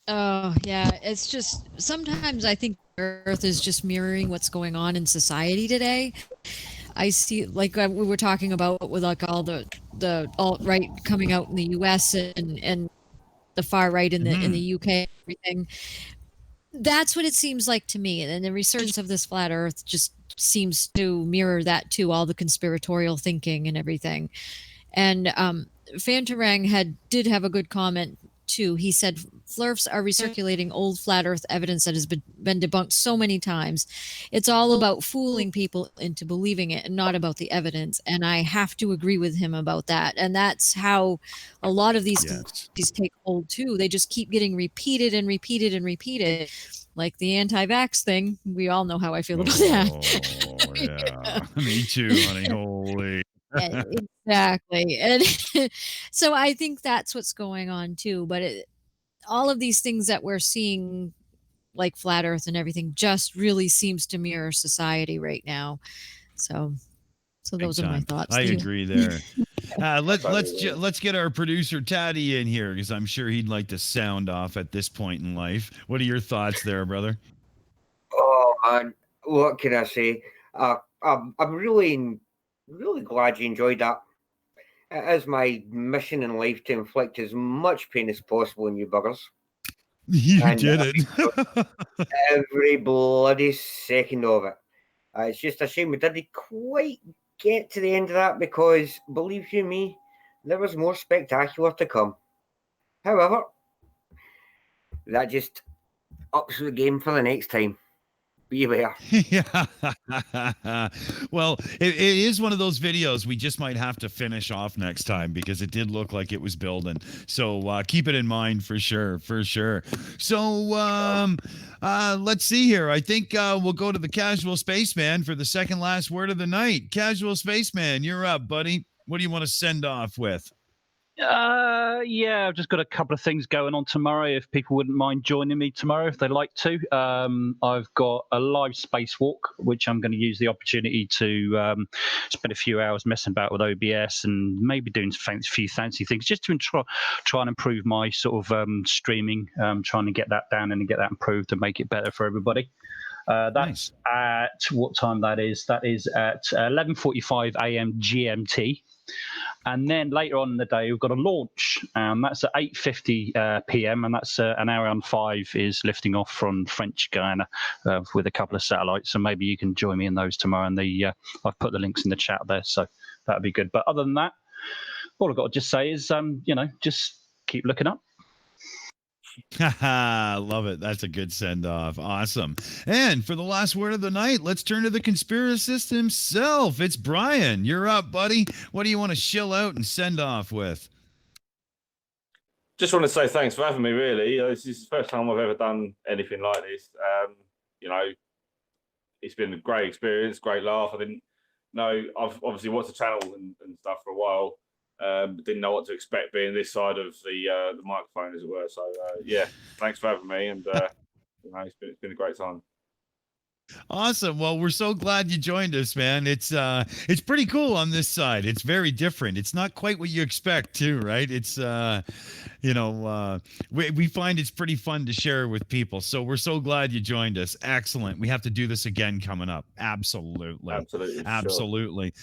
Oh, yeah. It's just sometimes I think Earth is just mirroring what's going on in society today. I see, like we were talking about with like all the alt-right coming out in the US and the far right in the UK and everything. That's what it seems like to me. And the resurgence of this flat Earth just seems to mirror that too, all the conspiratorial thinking and everything. And Fantarang did have a good comment too. He said flurfs are recirculating old flat Earth evidence that has been debunked so many times. It's all about fooling people into believing it and not about the evidence. And I have to agree with him about that. And that's how a lot of these take hold too. They just keep getting repeated and repeated and repeated. Like the anti-vax thing. We all know how I feel about that. Oh, yeah. Me too, honey. Holy. Exactly. And so I think that's what's going on too. But all of these things that we're seeing, like flat Earth and everything, just really seems to mirror society right now. So those are my thoughts. I agree there. Let's get our producer Tatty in here, because I'm sure he'd like to sound off at this point in life. What are your thoughts there, brother? Oh man, what can I say? I'm really glad you enjoyed that. It is my mission in life to inflict as much pain as possible on you buggers. You did it. Every bloody second of it. It's just a shame we didn't quite get to the end of that, because, believe you me, there was more spectacular to come. However, that just ups the game for the next time. Beware. Yeah. Well, it is one of those videos we just might have to finish off next time because it did look like it was building. So keep it in mind for sure, for sure. So let's see here. I think we'll go to the Casual Spaceman for the second last word of the night. Casual Spaceman, you're up, buddy. What do you want to send off with? Yeah, I've just got a couple of things going on tomorrow. If people wouldn't mind joining me tomorrow, if they'd like to, I've got a live spacewalk, which I'm going to use the opportunity to spend a few hours messing about with OBS and maybe doing a few fancy things just to try and improve my sort of streaming, trying to get that down and get that improved and make it better for everybody. That's at what time that is? That is at 11:45 a.m. GMT. And then later on in the day, we've got a launch. That's at 8:50 p.m. And that's an Ariane 5 is lifting off from French Guiana with a couple of satellites. So maybe you can join me in those tomorrow. And I've put the links in the chat there. So that'd be good. But other than that, all I've got to just say is, just keep looking up. Love it. That's a good send off. Awesome. And for the last word of the night, let's turn to the conspiracist himself. It's Brian. You're up, buddy. What do you want to shill out and send off with? Just want to say thanks for having me, really. This is the first time I've ever done anything like this. It's been a great experience, great laugh. I didn't know, I've obviously watched the channel and stuff for a while. Didn't know what to expect being this side of the microphone, as it were. So yeah, thanks for having me, and it's been a great time. Awesome. Well, we're so glad you joined us, man. It's pretty cool on this side. It's very different. It's not quite what you expect, too, right? It's we find it's pretty fun to share with people. So we're so glad you joined us. Excellent. We have to do this again coming up. Absolutely. Absolutely.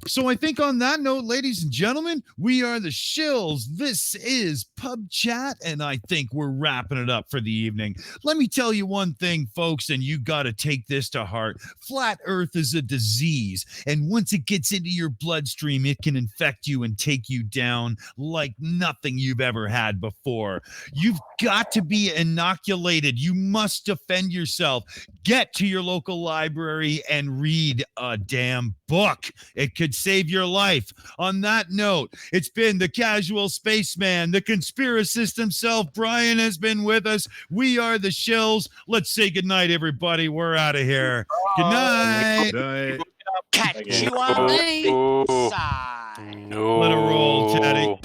So I think on that note, ladies and gentlemen, we are the Shills. This is PubChat, and I think we're wrapping it up for the evening. Let me tell you one thing, folks, and you got to take this to heart. Flat Earth is a disease, and once it gets into your bloodstream, it can infect you and take you down like nothing you've ever had before. You've got to be inoculated. You must defend yourself. Get to your local library and read a damn book. It could save your life. On that note, it's been the Casual Spaceman, the conspiracist himself. Brian has been with us. We are the Shills. Let's say goodnight, everybody. We're out of here. Good night. Catch you on the flip side. Let it roll, Teddy.